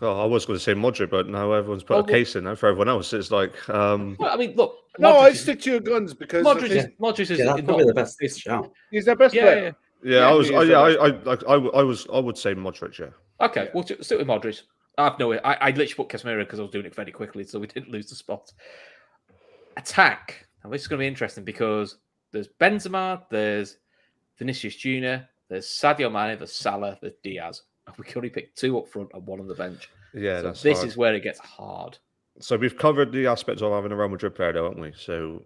Oh, I was going to say Modric, but now everyone's put a case in now for everyone else. It's like, Well, I mean, look. No, Modric I'd is- stick to your guns because I Modric think is Yeah, that's probably the best shout. he's their best player. yeah, Yeah, I was, he oh, is yeah, the I would say Modric, yeah. Okay, Yeah. we'll stick with Modric. I've no. I literally put Casemiro because I was doing it very quickly, so we didn't lose the spot. Attack. Now this is going to be interesting because there's Benzema, there's Vinicius Junior, there's Sadio Mane, there's Salah, there's Diaz. And we can only pick 2 up front and 1 on the bench. Yeah, So that's this hard. is where it gets hard. So we've covered the aspects of having a Real Madrid player, though, haven't we? So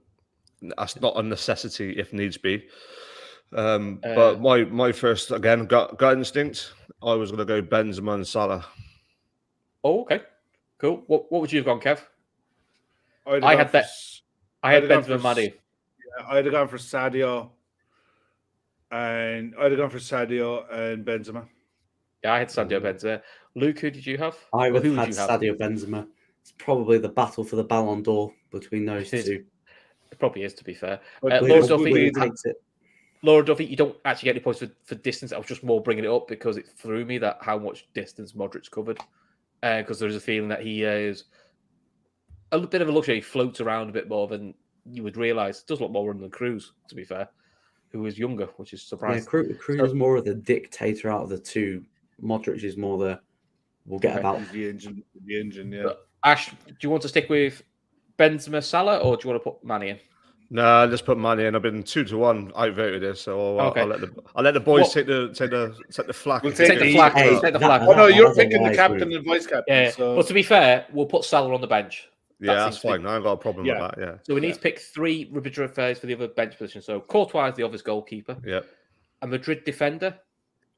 that's not a necessity if needs be. But my first, again, gut instinct, I was going to go Benzema and Salah. Oh, okay, cool. What would you have gone, Kev? I'd I have had gone that. I had I'd have Benzema gone and for- Mane. I'd have gone for Sadio, and I'd have gone for Sadio and Benzema. Yeah, I had Sadio Benzema. Luke, who did you have? I Or would who have would had you have? Sadio Benzema. It's probably the battle for the Ballon d'Or between those It is. two. It probably is, to be fair. But Laura we- Duffy, we- takes it. Laura Duffy, you don't actually get any points for distance. I was just more bringing it up because it threw me that how much distance Modric's covered. Because there's a feeling that he is a bit of a luxury. He floats around a bit more than you would realise. Does look more than Cruz, to be fair, who is younger, which is Yeah, surprising. Cruz is more of the dictator out of the two. Modric is more the we'll get Okay. about. He's the engine, yeah. But Ash, do you want to stick with Benzema, Salah, or do you want to put Mane in? Nah, let's put Mane in. I've been 2-1 outvoted this, so Okay. I'll let the boys What- take the flak. We'll Take the flag. Hey, Take the that- flag. Oh no, that you're was a picking the wise captain move. and vice captain. Yeah. So But to be fair, we'll put Salah on the bench. Yeah, That that's seems to be- fine. I ain't got a problem Yeah. with that. Yeah, So we need to pick 3 Madrid players for the other bench position. So Courtois is the obvious goalkeeper. yeah. A Madrid defender,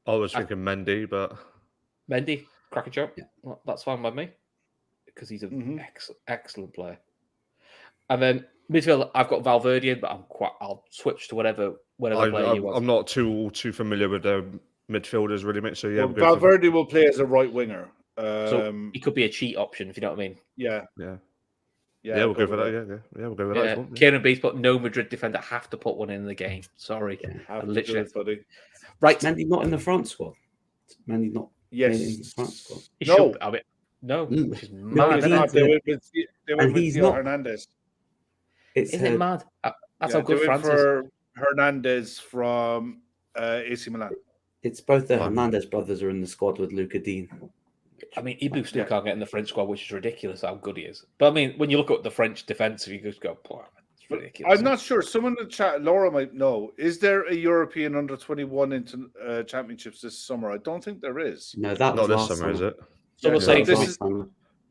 I was thinking Mendy, but Mendy, cracker job. Yeah. Well, that's fine by me because he's an Mhm. excellent player. And then midfield, I've got Valverde in, but I'll switch to whatever player you want. I'm not too familiar with the midfielders really, mate. So yeah, well, we'll go for- Valverde will play as a right winger. So he could be a cheat option if you know what I mean. Yeah, yeah, yeah, yeah, we'll go for that. Yeah, we'll go with that. Yeah, if you want. Kieran Beats put no Madrid defender. Have to put one in the game. Sorry, Have to literally. do it, buddy. right. Mendy not in the front squad. Mendy not made it in the Yes. front squad. He No. should. I mean, no, Mm. which is No, mad. he's isn't not. it? They went with And he's Theo not- Hernandez. It's Isn't it mad? That's how Yeah, good they went France is. for Hernandez from AC Milan. It's both the Fine. Hernandez brothers are in the squad with Luca Dean. I mean, Ibu still Yeah. can't get in the French squad, which is ridiculous how good he is. But I mean, when you look at the French defense, you just go, "Boy, it's ridiculous." I'm not sure. Someone in the chat, Laura might know. Is there a European under 21 into championships this summer? I don't think there is. No, that Not was this last summer, is it? Someone Yeah, saying this to me- is- summer.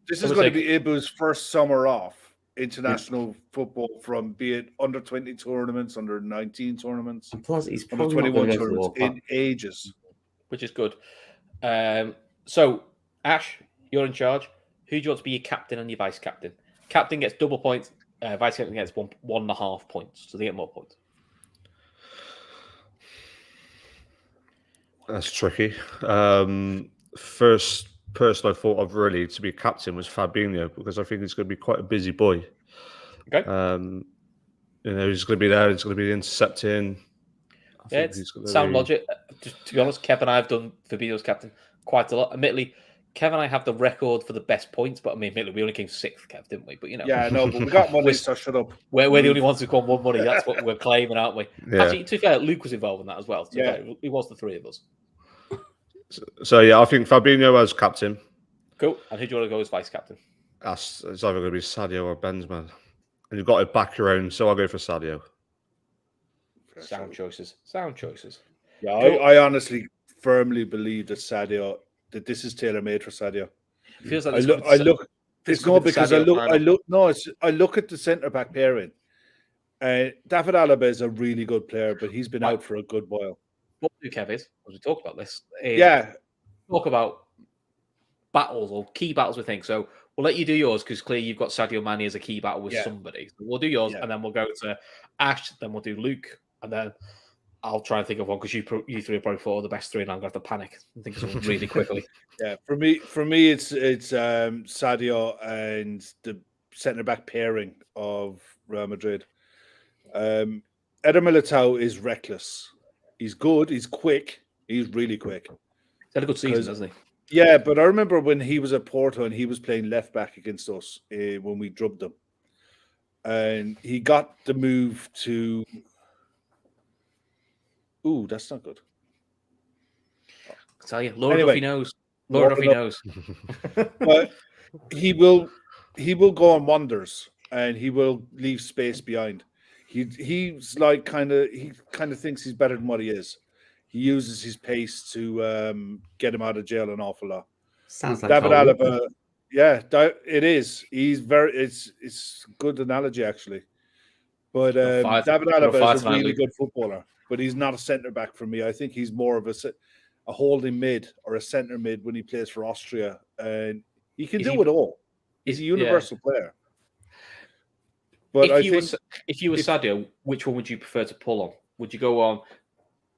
This is Someone going to say- be Ibu's first summer off international football from be it under 20 tournaments, under 19 tournaments, And plus, he's under probably not 21 going to go to the tournaments World Cup. in ages. which is good. So, Ash, you're in charge. Who do you want to be your captain and your vice captain? Captain gets double points. Vice captain gets 1.5 points, so they get more points. That's tricky. First person I thought of really to be captain was Fabinho because I think he's going to be quite a busy boy. Okay. He's going to be there. He's going to be intercepting. I Yeah, think it's he's gonna sound be- logic. To be honest, Kev and I have done Fabinho's captain quite a lot. Admittedly, Kev and I have the record for the best points, but I mean, admittedly, we only came 6th, Kev, didn't we? But you know, Yeah, no, but we got money, so shut up. we're the only ones who won one money. That's what we're claiming, aren't we? Yeah. Actually, to be fair, Luke was involved in that as well. To be Yeah. fair, it was the 3 of us. So yeah, I think Fabinho as captain. Cool. And who do you want to go as vice captain? It's either going to be Sadio or Benzema. And you've got to back your own, so I'll go for Sadio. Sound choices. Sound choices. Yeah, Cool. I honestly firmly believe that this is tailor made for Sadio. It feels like I this look. could be I look. this It's could not be the because I Sadio look. final. I look. No, it's. I look at the centre back pairing. David Alaba is a really good player, but he's been Right. out for a good while. What we do, Kev, is, as we talked about this, is Yeah, talk about battles or key battles we think. So we'll let you do yours because clearly you've got Sadio Mane as a key battle with Yeah. somebody. So we'll do yours Yeah. and then we'll go to Ash, then we'll do Luke, and then I'll try and think of one because you three are probably four of the best three, and I'm going to have to panic and think of someone really quickly. Yeah, for me, it's Sadio and the centre back pairing of Real Madrid. Eder Militao is reckless. He's good. He's quick. He's really quick. He's had a good season, hasn't he? Yeah, but I remember when he was at Porto and he was playing left back against us when we drubbed them, and he got the move to. Ooh, that's not good. I'll tell you, Laura Anyway, Duffy knows. Laura Duffy knows. But he will go on wonders, and he will leave space behind. He's like he kind of thinks he's better than what he is. He uses his pace to get him out of jail an awful lot. Sounds like David Alaba. Yeah, it is. He's it's good analogy actually. But David Alaba is a really good footballer, but he's not a centre back for me. I think he's more of a holding mid or a centre mid when he plays for Austria, and he can do it all. He's a universal player. But if you were Sadio, which one would you prefer to pull on? Would you go on?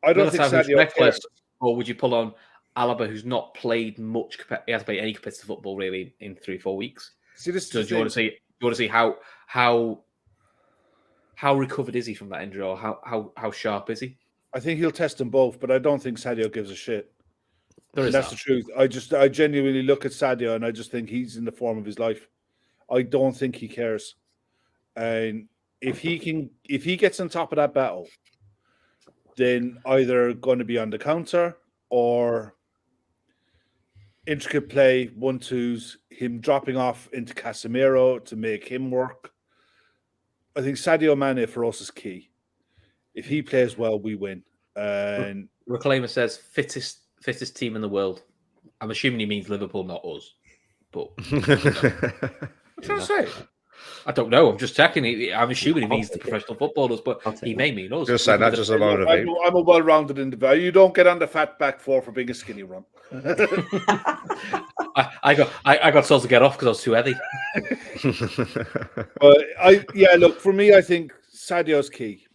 I don't think Sadio, or would you pull on Alaba, who's not played much? He hasn't played any competitive football really in 3-4 weeks. See, this so do you want to see how recovered is he from that injury, or how sharp is he? I think he'll test them both, but I don't think Sadio gives a shit. That's the truth. I genuinely look at Sadio and I just think he's in the form of his life. I don't think he cares. And if he gets on top of that battle, then either going to be on the counter or intricate play, 1-2s, him dropping off into Casemiro to make him work. I think Sadio Mane for us is key. If he plays well, we win. And Reclaimer says fittest team in the world. I'm assuming he means Liverpool, not us. But what did I say? I don't know. I'm just checking. I'm assuming he means the professional footballers, but he may mean us. Just saying that just a moment. I'm a well-rounded individual. You don't get on the fat back four for being a skinny run. I got told to get off because I was too heavy. But look, for me, I think Sadio's key.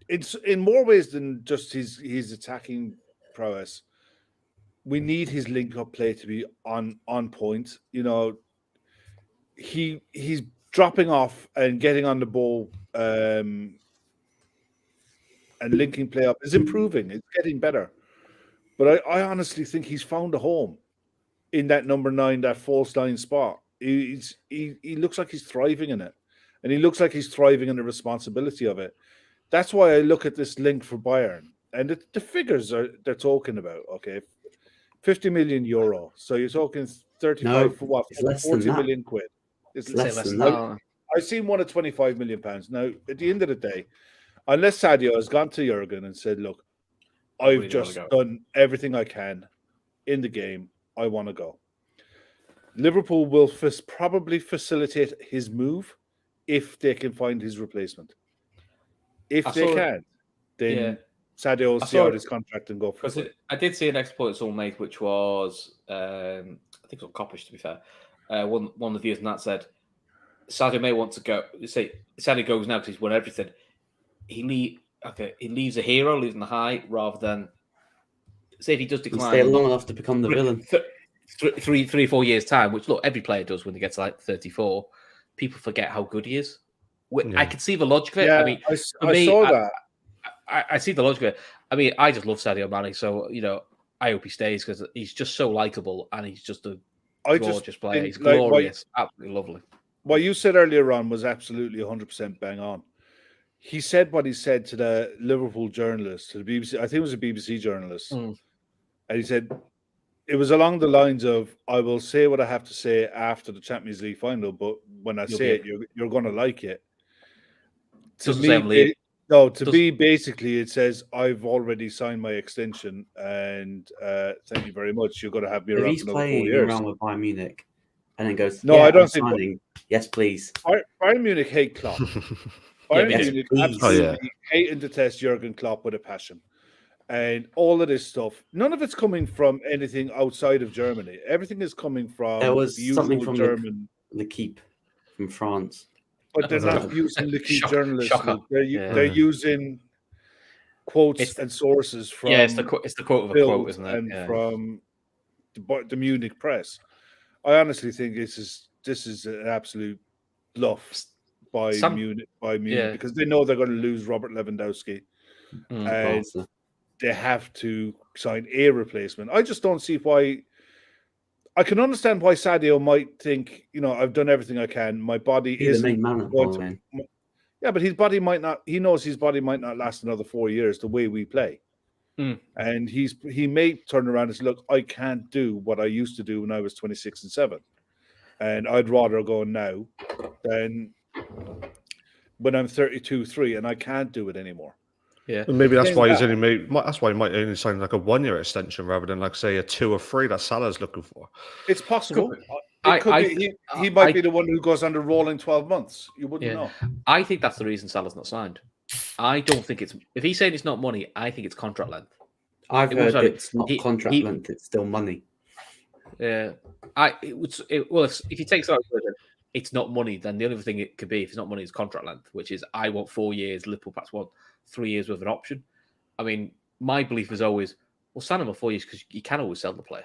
It's in more ways than just his attacking prowess. We need his link-up play to be on point. You know, he's dropping off and getting on the ball and linking play up is improving. It's getting better. But I honestly think he's found a home in that number 9, that false 9 spot. He looks like he's thriving in it. And he looks like he's thriving in the responsibility of it. That's why I look at this link for Bayern. And the figures they're talking about, okay, 50 million euro. So you're talking 35 for what? 40 million quid. It's less than that. I've seen one at 25 million pounds. Now, at the end of the day, unless Sadio has gone to Jurgen and said, look, I've just done everything I can in the game. I want to go. Liverpool will probably facilitate his move if they can find his replacement. If they can, then Sadio will see out his contract and go for it. I did see an exploit someone made, which was, I think it was Coppish, to be fair. One of the viewers in that said, Sadio may want to go. Say Sadio goes now because he's won everything. He leaves a hero, leaving the high, rather than say if he does decline. Stay long enough to become the villain. 3-4 years time, which look every player does when they get to like 34. People forget how good he is. I can see the logic of it. Yeah, I mean, I saw that. I see the logic of it. I mean, I just love Sadio Mane, so I hope he stays because he's just so likable and he's just a gorgeous player. He's glorious, absolutely lovely. What you said earlier on was absolutely 100% bang on. He said what he said to the Liverpool journalist, to the BBC. I think it was a BBC journalist, and he said it was along the lines of, "I will say what I have to say after the Champions League final, but when I say it, you're going to like it." To me, basically, it says, I've already signed my extension, and thank you very much. You're going to have me around for another 4 years. If he's playing around with Bayern Munich and then goes, no, I don't think signing. Yes, please. Bayern Munich hate Klopp. Bayern Munich absolutely hate and detest Jurgen Klopp with a passion. And all of this stuff, none of it's coming from anything outside of Germany. Everything is coming from there was the something from German L'Equipe from France. But they're not using L'Equipe journalists. They're using quotes and sources from it's the quote of a Bild quote, isn't it? and from the Munich press. I honestly think this is an absolute bluff by Munich because they know they're going to lose Robert Lewandowski, and they have to sign a replacement. I just don't see why. I can understand why Sadio might think, I've done everything I can. My body is the main man. Yeah, but his body might not. He knows his body might not last another 4 years the way we play. And he may turn around and say, look, I can't do what I used to do when I was 26 and 7. And I'd rather go now than when I'm 32-3 and I can't do it anymore. Yeah. And maybe that's why he might only sign like a 1-year extension rather than like say a 2 or 3 that Salah's looking for. It's possible. He might be the one who goes under rolling 12 months. You wouldn't know. I think that's the reason Salah's not signed. I don't think if he's saying it's not money, I think it's contract length. I've heard it's not contract length, it's still money. Yeah. If he takes out it's not money, then the only thing it could be, if it's not money, is contract length, which is I want 4 years, Liverpool perhaps want 3 years with an option. I mean, my belief is always, sign him for 4 years because you can always sell the player.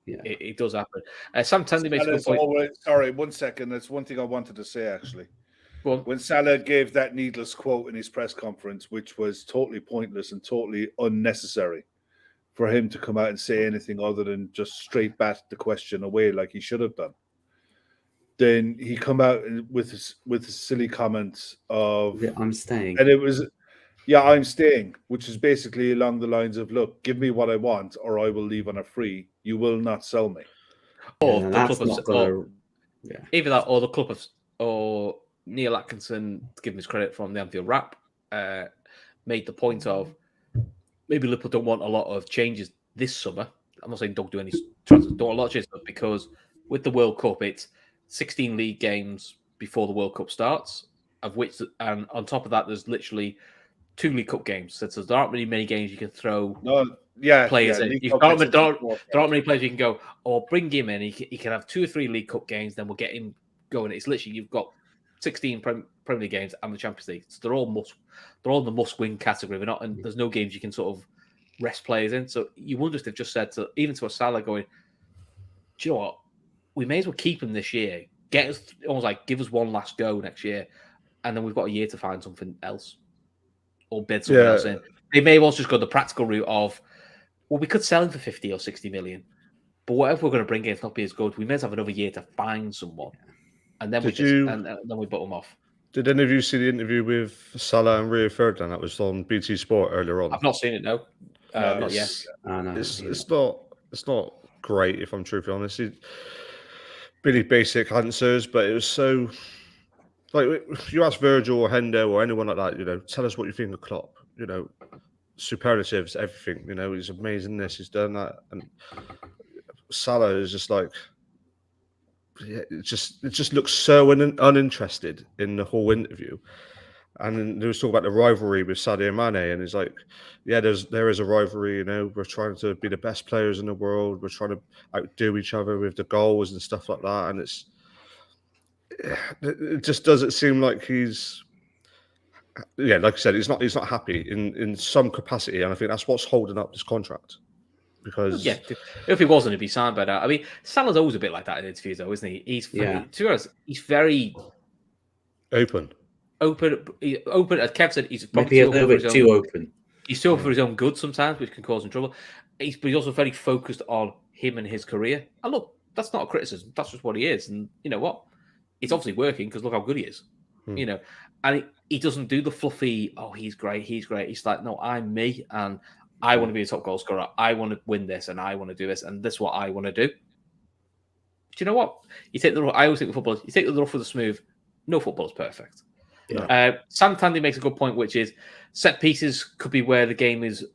It does happen. Sam Tandy makes a good point. Sorry, 1 second. That's one thing I wanted to say, actually. When Salah gave that needless quote in his press conference, which was totally pointless and totally unnecessary for him to come out and say anything other than just straight bat the question away like he should have done, then he come out with his silly comments of I'm staying. And it was I'm staying, which is basically along the lines of, look, give me what I want or I will leave on a free. You will not sell me. Either that or the club or Neil Atkinson, to give him his credit from the Anfield Wrap, made the point of maybe Liverpool don't want a lot of changes this summer. I'm not saying don't do any transfers, don't want a lot of changes, but because with the World Cup, it's 16 league games before the World Cup starts, and on top of that, there's literally 2 League Cup games. So there aren't really many games you can throw players in. There aren't many players you can go, bring him in. He can have 2 or 3 League Cup games, then we'll get him going. It's literally, you've got 16 Premier League games and the Champions League. So they're all in the must-win category. And there's no games you can sort of rest players in. So you wonder if they've just said even to a Salah going, do you know what? We may as well keep him this year. Give us one last go next year, and then we've got a year to find something else or bid something else in. They may well just go the practical route of, we could sell him for 50 or 60 million, but whatever we're going to bring in, it's not be as good. We may as well have another year to find someone, and then we butt them off. Did any of you see the interview with Salah and Rio Ferdinand that was on BT Sport earlier on? I've not seen it. No, not yet. It's not great, if I'm truthfully honest. Really basic answers, but it was so like you ask Virgil or Hendo or anyone like that, tell us what you think of Klopp. Superlatives, everything. He's amazing. He's done that, and Salah is just like, it just looks so uninterested in the whole interview. And then there was talk about the rivalry with Sadio Mane, and it's like, there is a rivalry. We're trying to be the best players in the world. We're trying to outdo each other with the goals and stuff like that. And it just doesn't seem like he's, like I said, he's not happy in some capacity, and I think that's what's holding up this contract. Because if he wasn't, he'd be signed by now. I mean, Salah's always a bit like that in interviews, though, isn't he? To be honest, he's very open. As Kev said, he's probably a little bit too open. He's too open for his own good sometimes, which can cause him trouble. But he's also very focused on him and his career. And look, that's not a criticism. That's just what he is. And you know what? It's obviously working because look how good he is. And he doesn't do the fluffy, he's great. He's like, no, I'm me, and I want to be a top goal scorer. I want to win this, and I want to do this, and this is what I want to do. Do you know what? I always think with football, you take the rough with the smooth. No football is perfect. Yeah. Sam Tandy makes a good point, which is set pieces could be where the game is,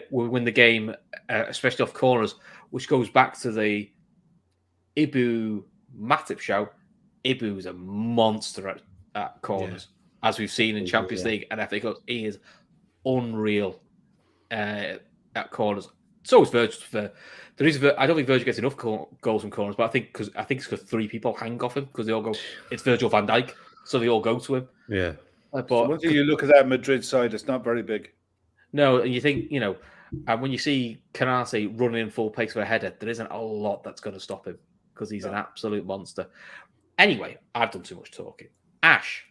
will win the game, especially off corners, which goes back to the Ibu Matip show. Ibu is a monster at corners, as we've seen in Champions League and FA Cup. He is unreal at corners. So is Virgil. I don't think Virgil gets enough goals from corners, but I think it's because 3 people hang off him because they all go. It's Virgil van Dijk, so they all go to him. Yeah. But So once you look at that Madrid side, it's not very big. no, and you think, and when you see Canate running in full pace for a header, there isn't a lot that's going to stop him because he's an absolute monster. Anyway, I've done too much talking. Ash,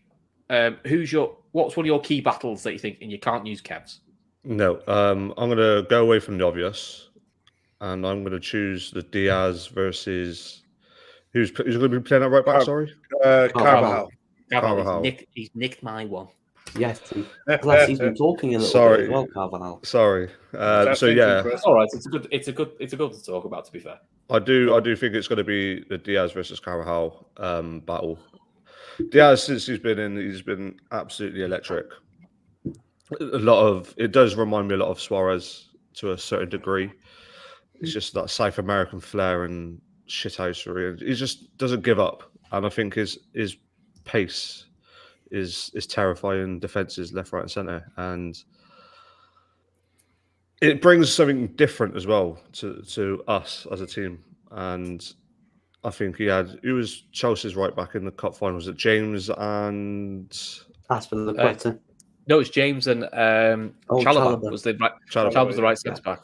what's one of your key battles that you think, and you can't use Kev's? No, I'm going to go away from the obvious, and I'm going to choose the Diaz versus who's going to be playing at right back. Sorry, Carvajal. Carvajal. He's nicked my one. Yes, plus he's been talking a little bit as well, Carvajal. Sorry. So yeah, all right. It's a good to talk about. To be fair, I do think it's going to be the Diaz versus Carvajal battle. Diaz, since he's been absolutely electric. It does remind me a lot of Suarez to a certain degree. It's just that South American flair and shithousery. He just doesn't give up, and I think his pace is terrifying. Defenses left, right, and centre, and it brings something different as well to us as a team. And I think he was Chelsea's right back in the cup final. Was it James and Aspilicueta? No, it's James and Chalobah was the right centre back.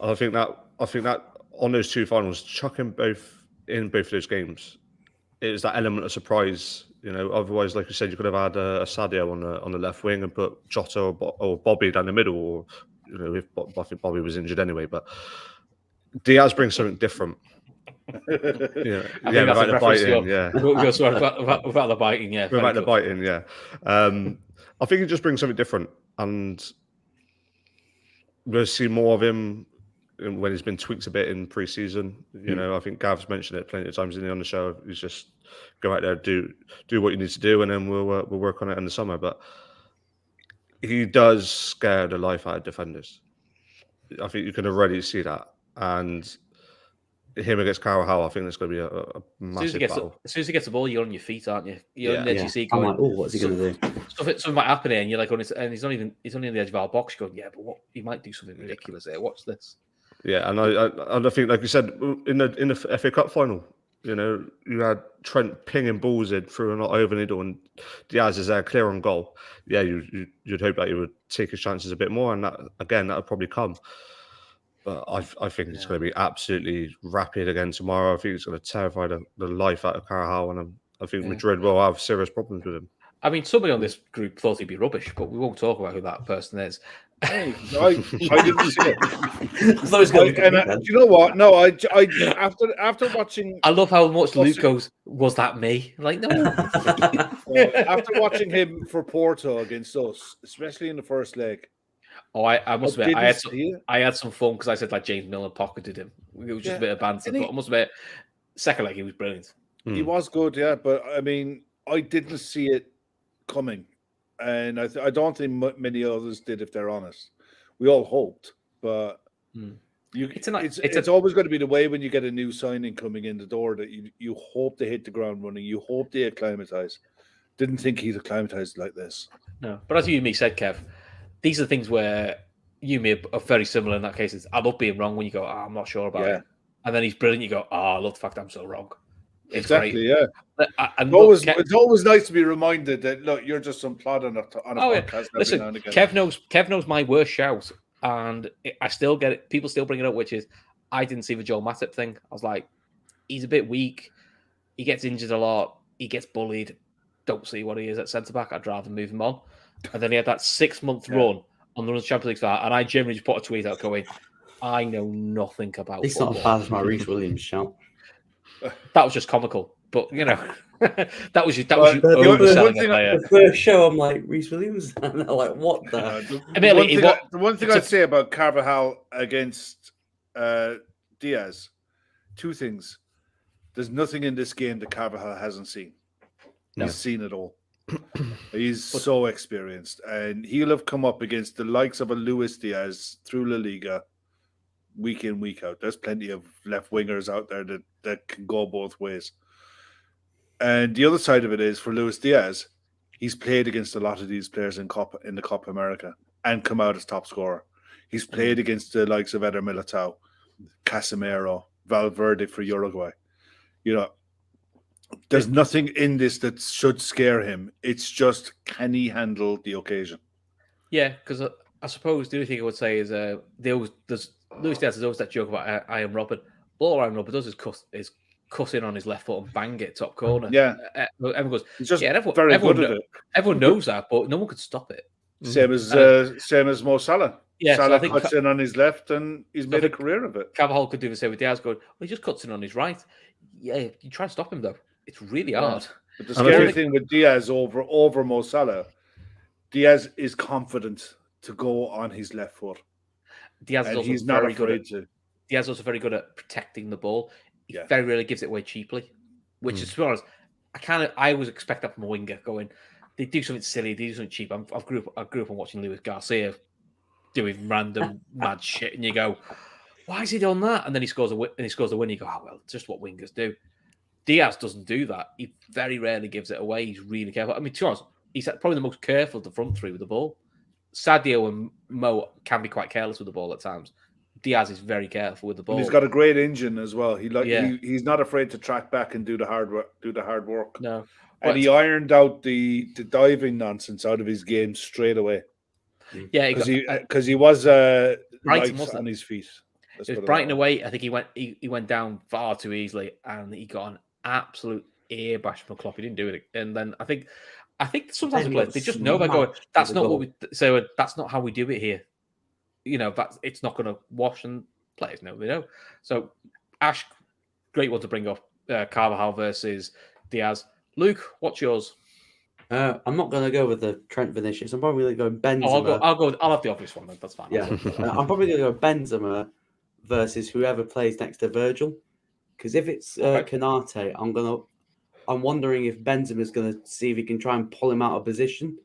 I think that on those two finals, chucking both in both of those games, it was that element of surprise. Otherwise, like you said, you could have had a Sadio on the left wing and put Jota or Bobby down the middle, or if I think Bobby was injured anyway. But Diaz brings something different. Without the biting, Without the biting, yeah. Without the biting, yeah. I think he just brings something different, and we'll see more of him when he's been tweaked a bit in pre-season. I think Gav's mentioned it plenty of times on the show. He's just go out there, do what you need to do, and then we'll work on it in the summer. But he does scare the life out of defenders. I think you can already see that, and him against Carvajal, I think there's going to be a massive battle. As soon as he gets the ball, you're on your feet, aren't you? You're on the edge of your seat I'm going, like, oh, what's he going to do? Something might happen here, and you're like, and he's only on the edge of our box. You're going, yeah, but what? He might do something ridiculous here. Watch this. Yeah, and I think, like you said, in the FA Cup final, you had Trent pinging balls in through and not over the middle, and Diaz is there clear on goal. Yeah, you'd hope that he would take his chances a bit more, and that would probably come. But I think it's going to be absolutely rapid again tomorrow. I think it's going to terrify the life out of Carvajal, and I think Madrid will have serious problems with him. I mean, somebody on this group thought he'd be rubbish, but we won't talk about who that person is. I didn't see it. I thought it was going do you know what? No, I after watching. I love how much Luke goes, was that me? Like, no. After watching him for Porto against us, especially in the first leg. Oh, I must admit, I had some fun because I said like James Milner pocketed him. It was just a bit of banter, but I must admit, second leg he was brilliant. He was good, yeah, but I mean, I didn't see it coming, and I don't think many others did, if they're honest. We all hoped, but it's always going to be the way when you get a new signing coming in the door that you hope they hit the ground running, you hope they acclimatise. Didn't think he'd acclimatise like this. No, but as you and me said, Kev, these are things where you and me are very similar in that case. I love being wrong when you go, I'm not sure about it. And then he's brilliant. You go, I love the fact I'm so wrong. It's exactly, great. Yeah. It's always nice to be reminded that, look, you're just some plod on a podcast. Listen, now and again. Kev knows my worst shout, and I still get it. People still bring it up, which is, I didn't see the Joel Matip thing. I was like, he's a bit weak. He gets injured a lot. He gets bullied. Don't see what he is at centre-back. I'd rather move him on. And then he had that 6-month run on the Champions League start, and I generally just put a tweet out going, I know nothing about It's football. not as bad as my Reece Williams shout. That was just comical, but that was you Well, overselling a player. The first show, I'm like, Reece Williams, and they're like, what the? The one thing I'd say about Carvajal against Diaz, two things. There's nothing in this game that Carvajal hasn't seen. He's seen it all. He's so experienced, and he'll have come up against the likes of a Luis Diaz through La Liga week in, week out. There's plenty of left wingers out there that can go both ways. And the other side of it is, for Luis Diaz, he's played against a lot of these players in the Copa America and come out as top scorer. He's played against the likes of Eder Militao, Casemiro, Valverde for Uruguay. There's nothing in this that should scare him. It's just, can he handle the occasion? Yeah, because I suppose the only thing I would say is Luis Diaz has always that joke about I am Robin. All Iron Robin does is cut in on his left foot and bang it top corner. Yeah. Everyone goes, He's just yeah, very good at it. Everyone knows that, but no one could stop it. Same as Mo Salah. Yeah, Salah so I think cuts in on his left, and he's made a career of it. Carvajal could do the same with Diaz, going, well, he just cuts in on his right. Yeah, you try to stop him though. It's really hard. But the scary thing with Diaz over Mo Salah, Diaz is confident to go on his left foot. Diaz is also he's not afraid to. Diaz is also very good at protecting the ball. He very rarely gives it away cheaply, which is, to be honest, I always expect that from a winger going, they do something silly, they do something cheap. I grew up on watching Luis Garcia doing random mad shit, and you go, why has he done that? And then he scores a win, and you go, oh, well, it's just what wingers do. Diaz doesn't do that. He very rarely gives it away. He's really careful. I mean, to be honest, he's probably the most careful of the front three with the ball. Sadio and Mo can be quite careless with the ball at times. Diaz is very careful with the ball. And he's got a great engine as well. He's not afraid to track back and do the hard work. No. And he ironed out the diving nonsense out of his game straight away. Yeah, because he was Brighton, light on his feet. It was Brighton away. I think he went down far too easily, and he got an absolute ear bash from Klopp. He didn't do it, and then I think sometimes they just know they're going. That's not what we. So that's not how we do it here. You know, it's not going to wash, and players know they know. So Ash, great one to bring up. Carvajal versus Diaz. Luke, what's yours? I'm not going to go with the Trent Vinicius. I'm probably going to go Benzema. I'll have the obvious one. Then. That's fine. Yeah, I'm probably going to go Benzema versus whoever plays next to Virgil. Because if it's Canate, I'm wondering if Benzema's going to see if he can try and pull him out of position,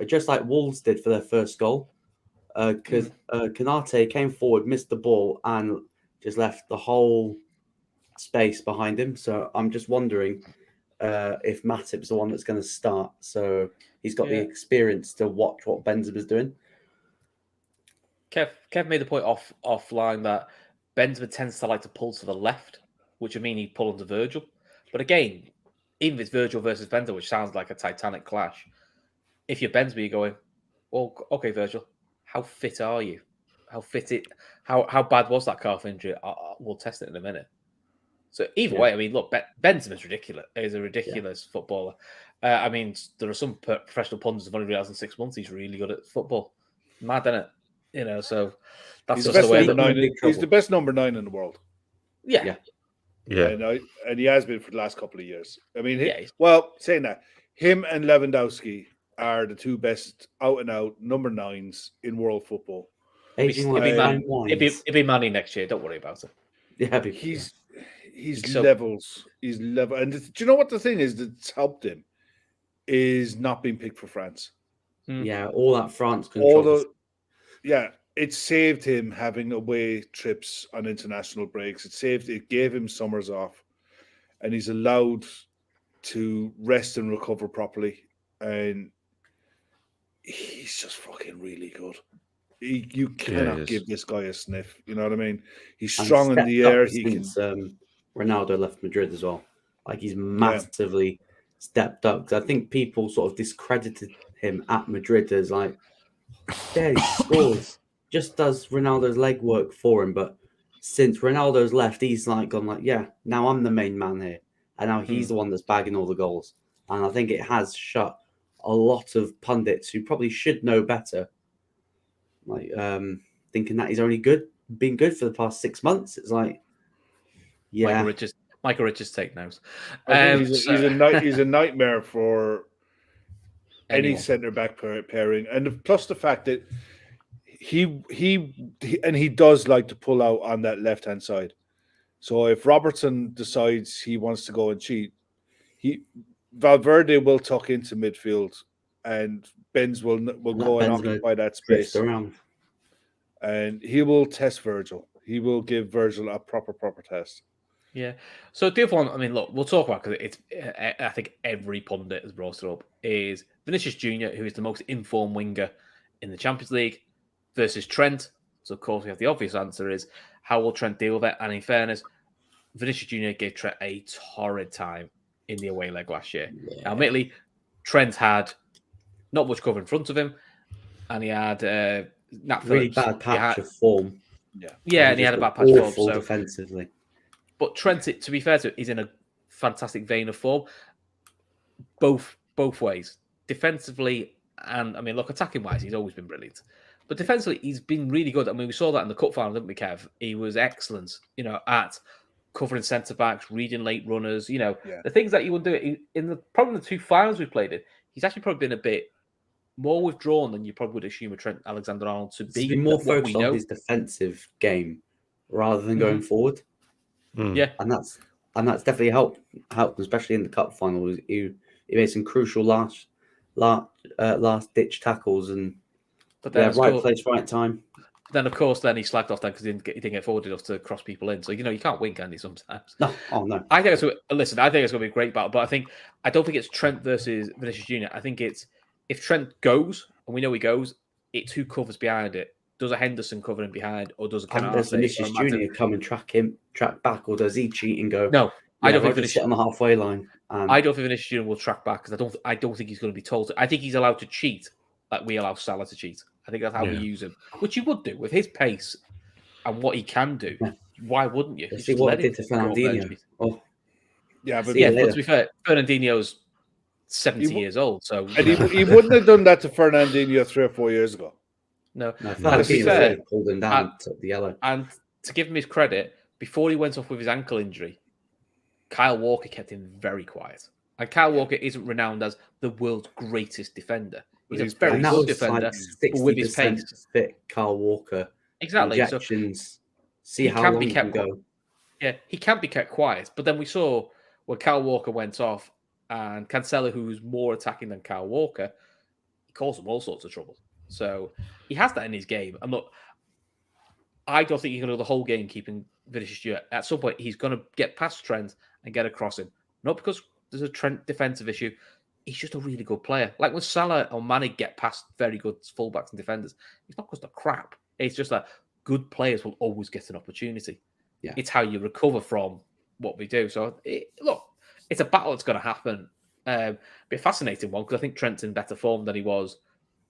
just like Wolves did for their first goal. Because Canate came forward, missed the ball, and just left the whole space behind him. So I'm just wondering if Matip's the one that's going to start. So he's got the experience to watch what Benzema's doing. Kev made the point offline that Benzema tends to like to pull to the left, which would mean he'd pull into Virgil. But again, even if it's Virgil versus Benzema, which sounds like a titanic clash, if you're Benzema, you're going, well, okay, Virgil, how fit are you? How bad was that calf injury? We'll test it in a minute. So either way, I mean, look, Benzema's ridiculous. He's a ridiculous footballer. I mean, there are some professional pundits who've only realised in 6 months he's really good at football. Mad, isn't it? You know, so that's he's just the way. He's the best number 9 in the world. Yeah. And he has been for the last couple of years. I mean, saying that, him and Lewandowski are the two best out-and-out number 9s in world football. It'd be Manny next year. Don't worry about it. Yeah, he's levels. He's level. And do you know what the thing is that's helped him? Is not being picked for France. Yeah, all that France control. It saved him having away trips on international breaks. It gave him summers off, and he's allowed to rest and recover properly. And he's just fucking really good. You cannot give this guy a sniff. You know what I mean? He's strong in the air. Ronaldo left Madrid as well. Like he's massively stepped up. Because I think people sort of discredited him at Madrid as like, he scores. Just does Ronaldo's legwork for him. But since Ronaldo's left, he's like gone like, now I'm the main man here. And now he's the one that's bagging all the goals. And I think it has shut a lot of pundits who probably should know better, like thinking that he's only been good for the past 6 months. It's like, Michael Richards take notes. He's a nightmare for any centre back pairing, and plus the fact that he does like to pull out on that left hand side. So if Robertson decides he wants to go and cheat, Valverde will tuck into midfield, and Benz will go and occupy that space around. And he will test Virgil. He will give Virgil a proper test. Yeah. So the other one, I mean, look, we'll talk about, because I think every pundit has brought it up, is Vinicius Jr., who is the most informed winger in the Champions League, versus Trent. So of course we have the obvious answer is, how will Trent deal with it? And in fairness, Vinicius Jr. gave Trent a torrid time in the away leg last year. Yeah. Now, admittedly, Trent had not much cover in front of him, and he had Nat really Phillips. bad patch He had, of form. yeah, and he had a bad patch of form. Awful So, defensively. but Trent, to be fair to him, is in a fantastic vein of form, both ways, defensively and I mean, look, attacking wise, he's always been brilliant. But defensively, he's been really good. I mean, we saw that in the cup final, didn't we, Kev? He was excellent, at covering centre backs, reading late runners. The things that you would do in probably the two finals we played in. He's actually probably been a bit more withdrawn than you probably would assume a Trent Alexander-Arnold to be. He's been more focused on his defensive game rather than going forward. Yeah, and that's definitely helped, especially in the cup final. He made some crucial last ditch tackles and right place, right time. Then of course, he slagged off because he didn't get forward enough to cross people in. So you can't win, can you? Sometimes. No, no. I think it's going to be a great battle, but I don't think it's Trent versus Vinicius Junior. I think it's if Trent goes, and we know he goes, it's who covers behind it. Does a Henderson cover him behind, or does a does Vinicius Junior come and track back, or does he cheat and go? No, I don't think Vinicius sit on the halfway line. I don't think Vinicius Junior will track back because I don't think he's going to be told to. I think he's allowed to cheat like we allow Salah to cheat. I think that's how we use him, which you would do with his pace and what he can do. Yeah. Why wouldn't you? See what he did to Fernandinho. But to be fair, Fernandinho's 70 years old, so and he wouldn't have done that to Fernandinho 3 or 4 years ago. No. To be fair, pulled him down, took the yellow. And to give him his credit, before he went off with his ankle injury, Kyle Walker kept him very quiet. And Kyle Walker isn't renowned as the world's greatest defender. He's a very good defender, but with his pace. Fit Kyle Walker. Exactly. Injections. See how long he can go. Yeah, he can't be kept quiet. But then we saw when Kyle Walker went off and Cancelo, who's more attacking than Kyle Walker, he caused him all sorts of trouble. So he has that in his game. And look, I don't think he's going to go the whole game keeping Vinicius Junior. At some point, he's going to get past Trent and get across him. Not because there's a Trent defensive issue. He's just a really good player. Like when Salah or Mane get past very good fullbacks and defenders, it's not because they're crap. It's just that good players will always get an opportunity. Yeah. It's how you recover from what we do. So, look, it's a battle that's going to happen. Be a fascinating one because I think Trent's in better form than he was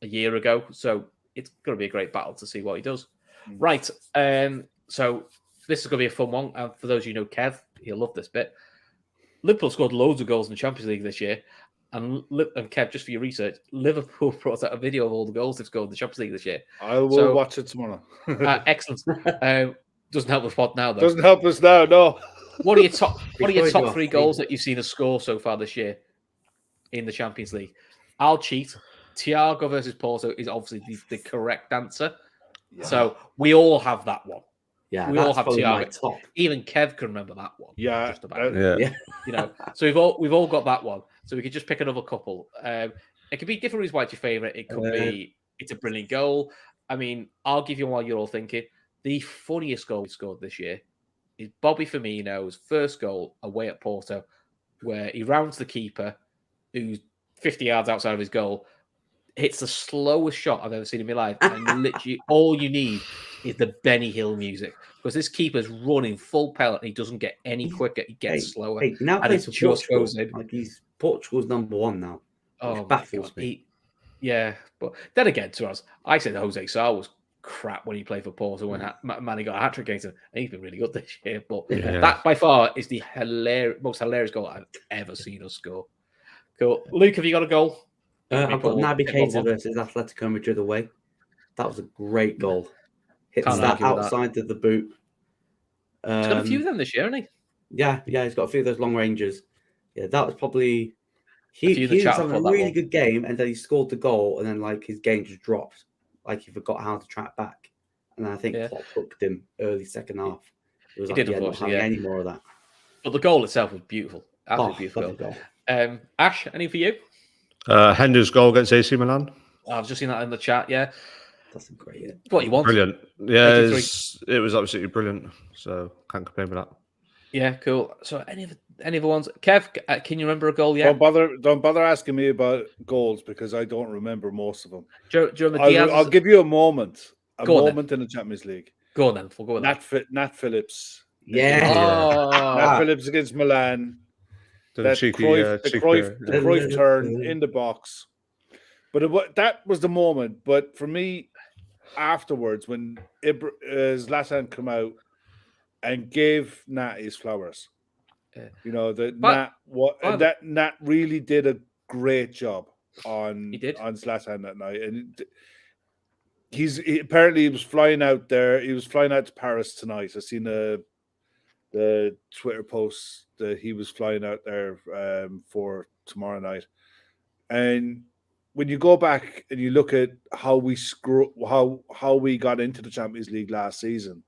a year ago. So it's going to be a great battle to see what he does. Right. So this is going to be a fun one. And for those of you who know Kev, he'll love this bit. Liverpool scored loads of goals in the Champions League this year. And Kev, just for your research, Liverpool brought out a video of all the goals they've scored in the Champions League this year. I will watch it tomorrow. Excellent. Doesn't help us now, though. Doesn't help us now, no. What are your top 3 goals that you've seen us score so far this year in the Champions League? I'll cheat. Thiago versus Porto is obviously the correct answer. Yeah. So we all have that one. Yeah, we all have Thiago. Even Kev can remember that one. Yeah, just about. So we've all got that one. So we could just pick another couple. It could be different reasons why it's your favourite. It could be it's a brilliant goal. I mean, I'll give you one while you're all thinking. The funniest goal we scored this year is Bobby Firmino's first goal away at Porto, where he rounds the keeper, who's 50 yards outside of his goal, hits the slowest shot I've ever seen in my life, and literally all you need is the Benny Hill music because this keeper's running full pellet and he doesn't get any quicker; he gets slower. He now plays for Portugal. Goes in. Like he's Portugal's number 1 now. Oh, baffles me. But then again, to us, I said Jose Sá was crap when he played for Porto when Manny got a hat-trick against him. And he's been really good this year. But that by far is the most hilarious goal I've ever seen us score. Cool. Luke, have you got a goal? I've got Naby Keita versus Atletico Madrid away. That was a great goal. Hits that outside of the boot. He's got a few of them this year, hasn't he? Yeah, he's got a few of those long ranges. Yeah, that was probably... He was having a really good game, and then he scored the goal, and then like his game just dropped. Like he forgot how to track back. And I think Klopp hooked him early second half. It was not having any more of that. But the goal itself was beautiful. Absolutely beautiful goal. Ash, any for you? Hender's goal against AC Milan. I've just seen that in the chat, That's great. What you want? Brilliant. Yeah, it was absolutely brilliant. So can't complain with that. Yeah, cool. So any other ones? Kev, can you remember a goal yet? Don't bother asking me about goals because I don't remember most of them. Do you remember I'll give you a moment. A moment in the Champions League. Go on then. We'll go with Nat Phillips. Yeah. Nat Phillips against Milan. The that cheeky, the Cruyff turn in the box. But that was the moment. But for me, afterwards, when Zlatan come out and gave Nat his flowers, you know, Nat really did a great job on Zlatan that night, and apparently he was flying out there. He was flying out to Paris tonight. I seen the Twitter post that he was flying out there for tomorrow night. And when you go back and you look at how we got into the Champions League last season,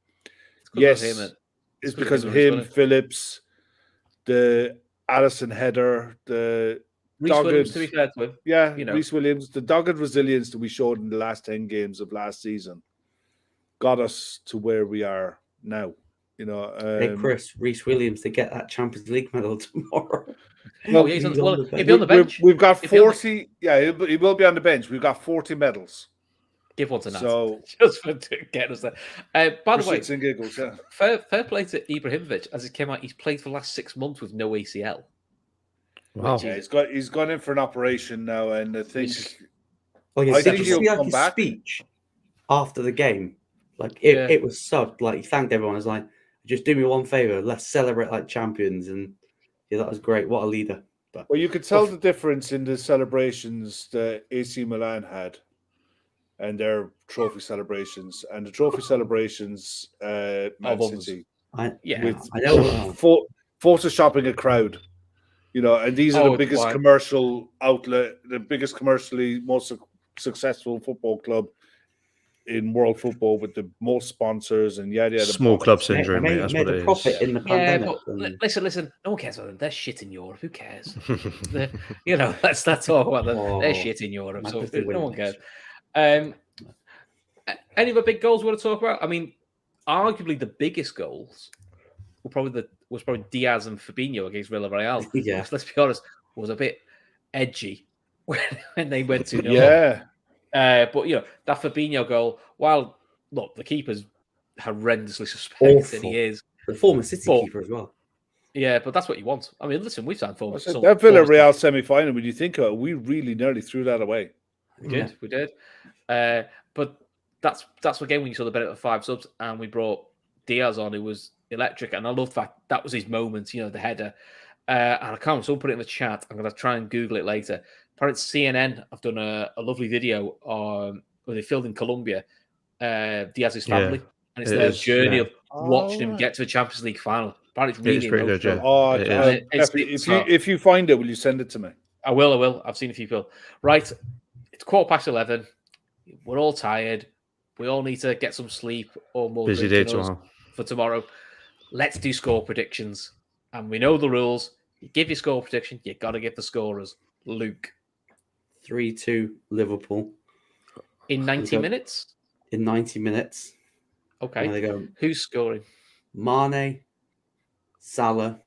it's because of him, Phillips, the Allison header, the Reece Williams, to be fair to him. Reece Williams, the dogged resilience that we showed in the last 10 games of last season got us to where we are now. You know, hey Chris, Reece Williams to get that Champions League medal tomorrow. Well, he'll be on the bench. We've got 40. He will be on the bench. We've got 40 medals. Give one to Nat. So just for getting us there. By the way, and giggles, fair play to Ibrahimovic. As it came out, he's played for the last 6 months with no ACL. Wow. Yeah, he's gone in for an operation now, and I think he'll come back. Speech after the game, like it was subbed. Like he thanked everyone. It's like, just do me one favor. Let's celebrate like champions. And yeah, that was great. What a leader. But you could tell the difference in the celebrations that AC Milan had and their trophy celebrations, and the trophy celebrations Man City. I know. Photoshopping a crowd. You know, and these are the biggest commercial outlet, the biggest commercially most successful football club in world football with the most sponsors and yada yada. Small club syndrome, mate. That's what it is. Profit in the pandemic. But listen. No one cares about them. They're shit in Europe. Who cares? Let's talk about them. They're shit in Europe, so no one cares. Any other big goals we want to talk about? I mean, arguably the biggest goals was probably Diaz and Fabinho against Villarreal. Yeah. Which, let's be honest, was a bit edgy when they went to but that Fabinho goal, while look, the keeper's horrendously suspected, he is the former City keeper as well. Yeah, but that's what you want. I mean, listen, we've signed forward. That Villarreal semi-final, when you think about it, we really nearly threw that away. We did. But that's again when you saw the benefit of 5 subs, and we brought Diaz on, who was electric, and I love that was his moment, the header. And I can't, someone put it in the chat. I'm going to try and Google it later. Apparently, CNN have done a lovely video where they filmed in Colombia, Diaz's family, and it's their journey of watching him get to the Champions League final. Apparently, it's really good. If you find it, will you send it to me? I will. I've seen a few people. Right, it's 11:15. We're all tired. We all need to get some sleep or more. Busy day tomorrow. For tomorrow. Let's do score predictions. And we know the rules. You give your score prediction, you got to give the scorers. Luke. 3-2 Liverpool. In 90 minutes? In 90 minutes. Okay. There they go. Who's scoring? Mane, Salah,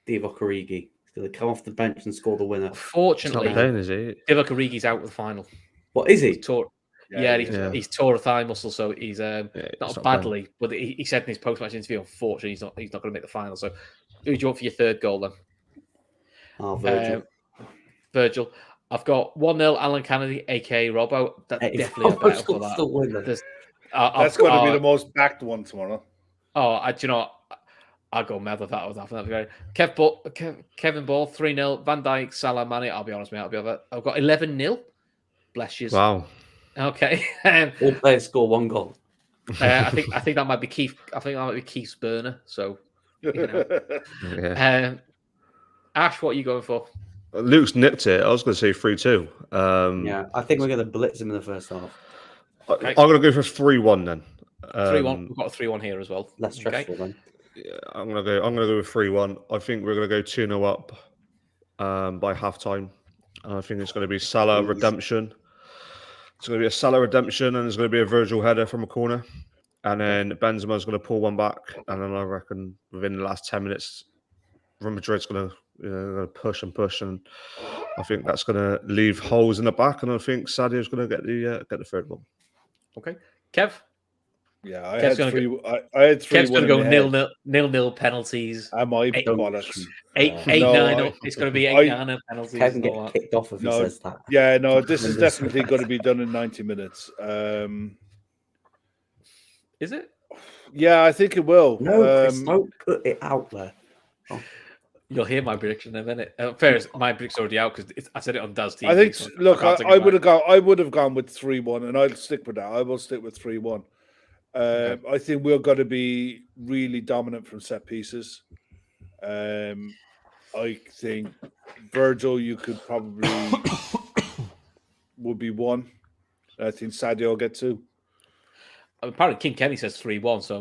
Divock Origi. He's going to come off the bench and score the winner. Fortunately, Divock Origi's out with the final. What is he? He's tore a thigh muscle, so he's not badly, but he said in his post-match interview, unfortunately, he's not going to make the final. So, who do you want for your third goal then? Virgil. I've got 1-0 Alan Kennedy, aka Robbo. That's definitely a bet for that. That's going to be the most backed one tomorrow. I'll go mad if that was happening. That'd be great. Kevin Ball, 3-0. Van Dijk, Salah, Mane. I'll be honest, mate. I've got 11-0. Bless you. Wow. Okay. All players score 1 goal. I think that might be Keith. I think that might be Keith's burner. So, Ash, what are you going for? Luke's nipped it. I was going to say 3-2. I think we're going to blitz him in the first half. Okay. I'm going to go for 3-1 then. 3-1. We've got a 3-1 here as well. Less stressful then. Yeah, I'm going to go with 3-1. I think we're going to go 2-0 up by halftime. And I think it's going to be Salah redemption. It's going to be a Salah redemption, and there's going to be a Virgil header from a corner. And then Benzema's going to pull one back. And then I reckon within the last 10 minutes, Real Madrid's going to push and push. And I think that's going to leave holes in the back. And I think Sadio's going to get the third one. Okay. Kev? Yeah, I Kev's had gonna three. I had three. Kev's going to go nil penalties. Am I Eight- bollocks? Eight, No, 9. It's going to be 8-9 penalties. Kevin and all gets that. kicked off if he No, says that. Yeah, no, this is definitely going to be done in 90 minutes. Is it? Yeah, I think it will. No, Chris, don't put it out there. You'll hear my prediction in a minute. Fairness, my prediction's already out because I said it on Daz TV. I think. so Look, can't take I it would back. have gone. I would have gone with 3-1, and I'll stick with that. I will stick with 3-1. Okay. I think we're going to be really dominant from set pieces. I think Virgil, you could probably would be 1. I think Sadio will get 2. Apparently, King Kenny says 3-1. So I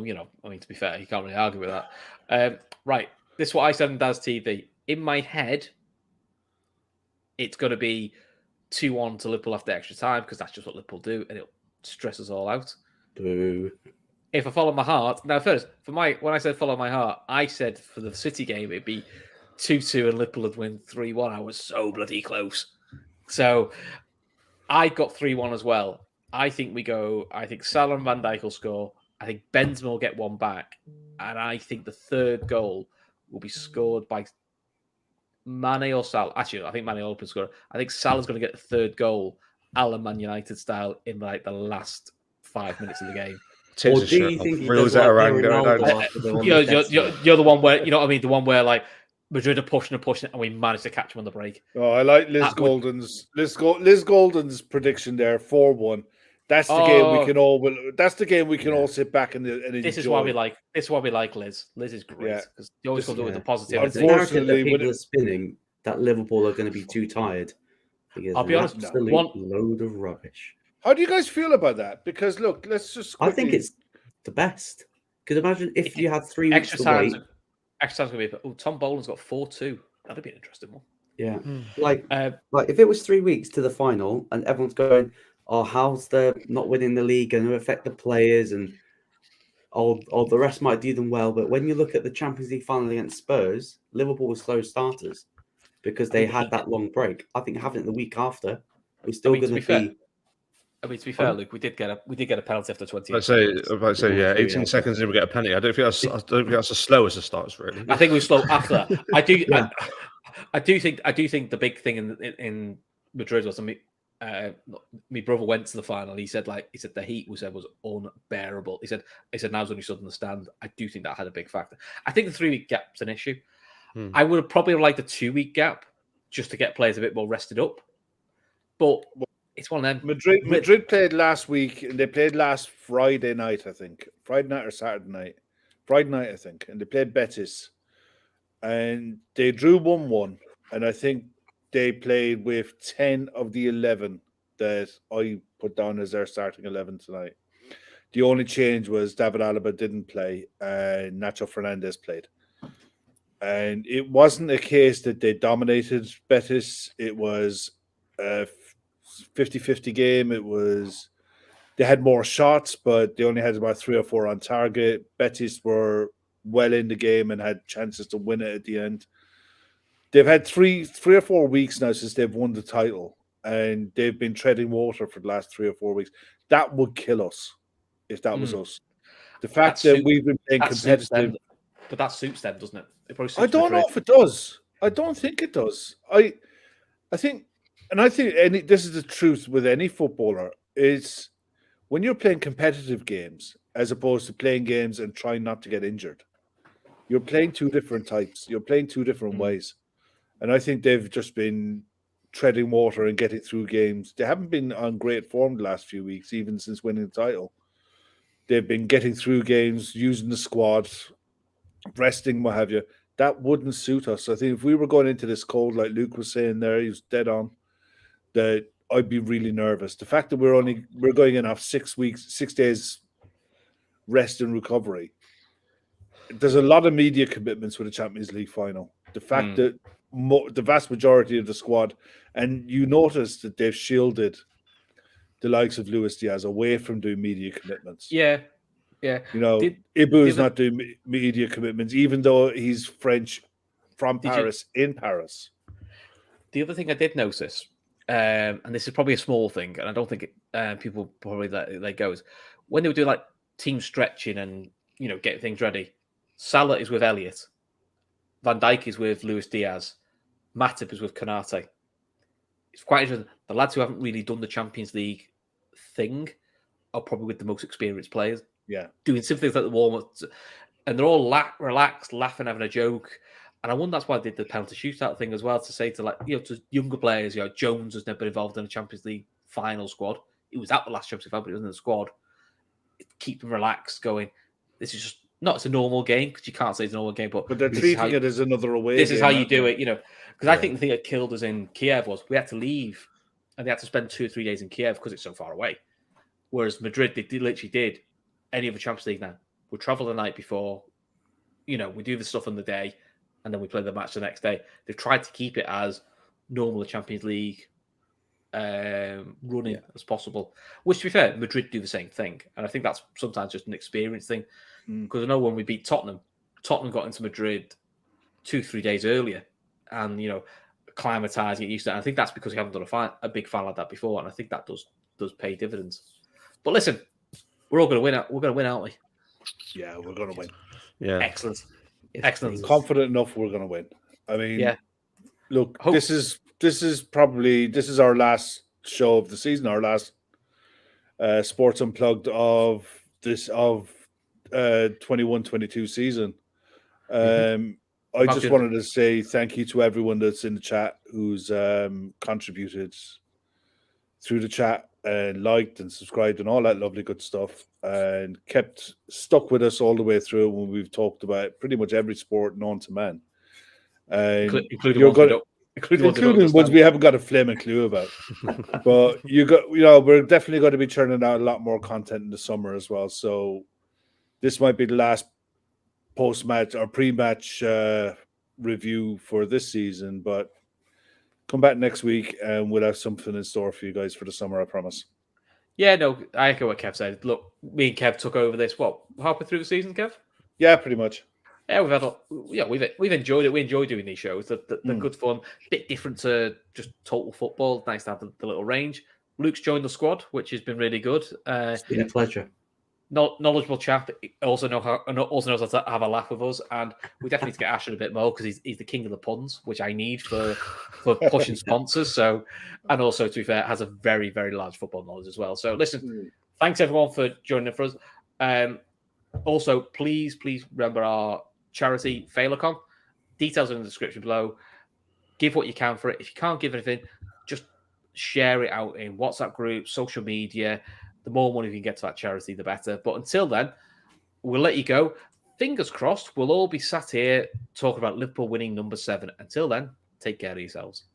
mean, to be fair, you can't really argue with that. Right, this is what I said on Daz TV. In my head, it's going to be 2-1 to Liverpool after extra time because that's just what Liverpool do, and it'll stress us all out. Boo. If I follow my heart, now first when I said follow my heart, I said for the City game it'd be 2-2 and Liverpool would win 3-1. I was so bloody close. So I got 3-1 as well. I think Salah and Van Dijk will score. I think Benzema will get one back, and I think the third goal will be scored by Mane or Salah. Actually, I think Mane will open score. I think Salah's going to get the third goal, a la Man United style, in like the last 5 minutes of the game. Or do you think he Reels does like around going Ronaldo down. after they're on the death side? You're the one where you know what I mean. The one where like Madrid are pushing, and we managed to catch them on the break. Oh, I like Liz That Golden's Liz Golden's prediction there, 4-1. That's the game we can all. That's the game we can all sit back and enjoy. This is why we like. This is why we like Liz. Liz is great because you always got to do it with the positivity. The narrative that Unfortunately, people are spinning that Liverpool are going to be too tired. I'll be honest. Absolute load of rubbish. How do you guys feel about that? Because look, let's just. I think it's the best. Because imagine if you had 3 weeks Extra to time's wait. extra time's gonna be. Oh, Tom Boland's got 4-2. That'd be an interesting one. Yeah, like if it was 3 weeks to the final and everyone's going, "Oh, how's the not winning the league going to affect the players?" and all the rest might do them well, but when you look at the Champions League final against Spurs, Liverpool were slow starters because they had that long break. I think having it the week after, we're still going to be. I mean, to be fair, Luke, we did get a penalty after 20. I'd say, yeah, 18 seconds in we get a penalty. I don't think that's as slow as the starts, really. I think we were slow after that. I do think the big thing in Madrid was my brother went to the final. He said the heat was unbearable. He said now's when you stood in the stand. I do think that had a big factor. I think the 3 week gap's an issue. I would have probably liked a 2 week gap just to get players a bit more rested up. But it's one of them. Madrid played last week, and they played last Friday night, I think. Friday night or Saturday night. Friday night, I think. And they played Betis. And they drew 1-1. And I think they played with 10 of the 11 that I put down as their starting 11 tonight. The only change was David Alaba didn't play, and Nacho Fernandez played. And it wasn't a case that they dominated Betis. It was a 50-50 game. They had more shots, but they only had about 3 or 4 on target. Betis were well in the game and had chances to win it at the end. They've had three or 4 weeks now since they've won the title, and they've been treading water for the last 3 or 4 weeks. That would kill us if that was us. The fact that we've been playing competitive. But that suits them, doesn't it? I don't know if it does. I don't think it does. I think this is the truth with any footballer, is when you're playing competitive games as opposed to playing games and trying not to get injured, you're playing 2 different types. You're playing 2 different ways. And I think they've just been treading water and getting through games. They haven't been on great form the last few weeks, even since winning the title. They've been getting through games, using the squad, resting, what have you. That wouldn't suit us. I think if we were going into this cold, like Luke was saying there, he was dead on, that I'd be really nervous. The fact that we're going in off 6 days rest and recovery. There's a lot of media commitments with the Champions League final. The fact that the vast majority of the squad, and you notice that they've shielded the likes of Luis Diaz away from doing media commitments. Yeah. You know, Ibu's not doing media commitments, even though he's French from Paris, in Paris. The other thing I did notice, and this is probably a small thing, and I don't think people probably let go, is when they were doing like team stretching and getting things ready. Salah is with Elliott. Van Dijk is with Luis Diaz. Matip is with Konate. It's quite interesting. The lads who haven't really done the Champions League thing are probably with the most experienced players. Yeah. Doing simple things like the warm-up. And they're all relaxed, laughing, having a joke. And I wonder that's why I did the penalty shootout thing as well, to say to to younger players, Jones has never been involved in a Champions League final squad. He was at the last Champions League final, but he wasn't in the squad. Keep them relaxed, going, this is just not it's a normal game, because you can't say it's a normal game, but they're treating it as another away. This is how you do it, because I think the thing that killed us in Kiev was we had to leave and they had to spend 2 or 3 days in Kiev because it's so far away. Whereas Madrid, they literally did any other Champions League now. We travel the night before, we do the stuff on the day, and then we play the match the next day. They've tried to keep it as normal the Champions League running as possible. Which, to be fair, Madrid do the same thing, and I think that's sometimes just an experience thing. Because I know when we beat Tottenham got into Madrid 2-3 days earlier, and acclimatise, get used to it. And I think that's because we haven't done a big fan like that before, and I think that does pay dividends. But listen, we're all going to win. We're going to win, aren't we? Yeah, we're going to win. Yeah, excellent. Confident enough we're going to win. I mean, look, Hope. this is our last show of the season, our last Sports Unplugged of 21-22 season. I just wanted to say thank you to everyone that's in the chat who's contributed through the chat and liked and subscribed and all that lovely good stuff, and kept stuck with us all the way through when we've talked about pretty much every sport known to man, including ones we haven't got a flaming clue about. But we're definitely going to be churning out a lot more content in the summer as well. So this might be the last post-match or pre-match review for this season, but come back next week and we'll have something in store for you guys for the summer, I promise. Yeah, no, I echo what Kev said. Look, me and Kev took over this, halfway through the season, Kev? Yeah, pretty much. Yeah, we've enjoyed it. We enjoy doing these shows. They're good fun. Bit different to just total football. Nice to have the little range. Luke's joined the squad, which has been really good. It's been a pleasure. Knowledgeable chap. Also knows how to have a laugh with us, and we definitely need to get Ash in a bit more because he's the king of the puns, which I need for pushing sponsors. So, and also to be fair, has a very, very large football knowledge as well. So, listen, thanks everyone for joining for us. Also, please remember our charity Féileacáin. Details are in the description below. Give what you can for it. If you can't give anything, just share it out in WhatsApp groups, social media. The more money we can get to that charity, the better. But until then, we'll let you go. Fingers crossed, we'll all be sat here talking about Liverpool winning number 7. Until then, take care of yourselves.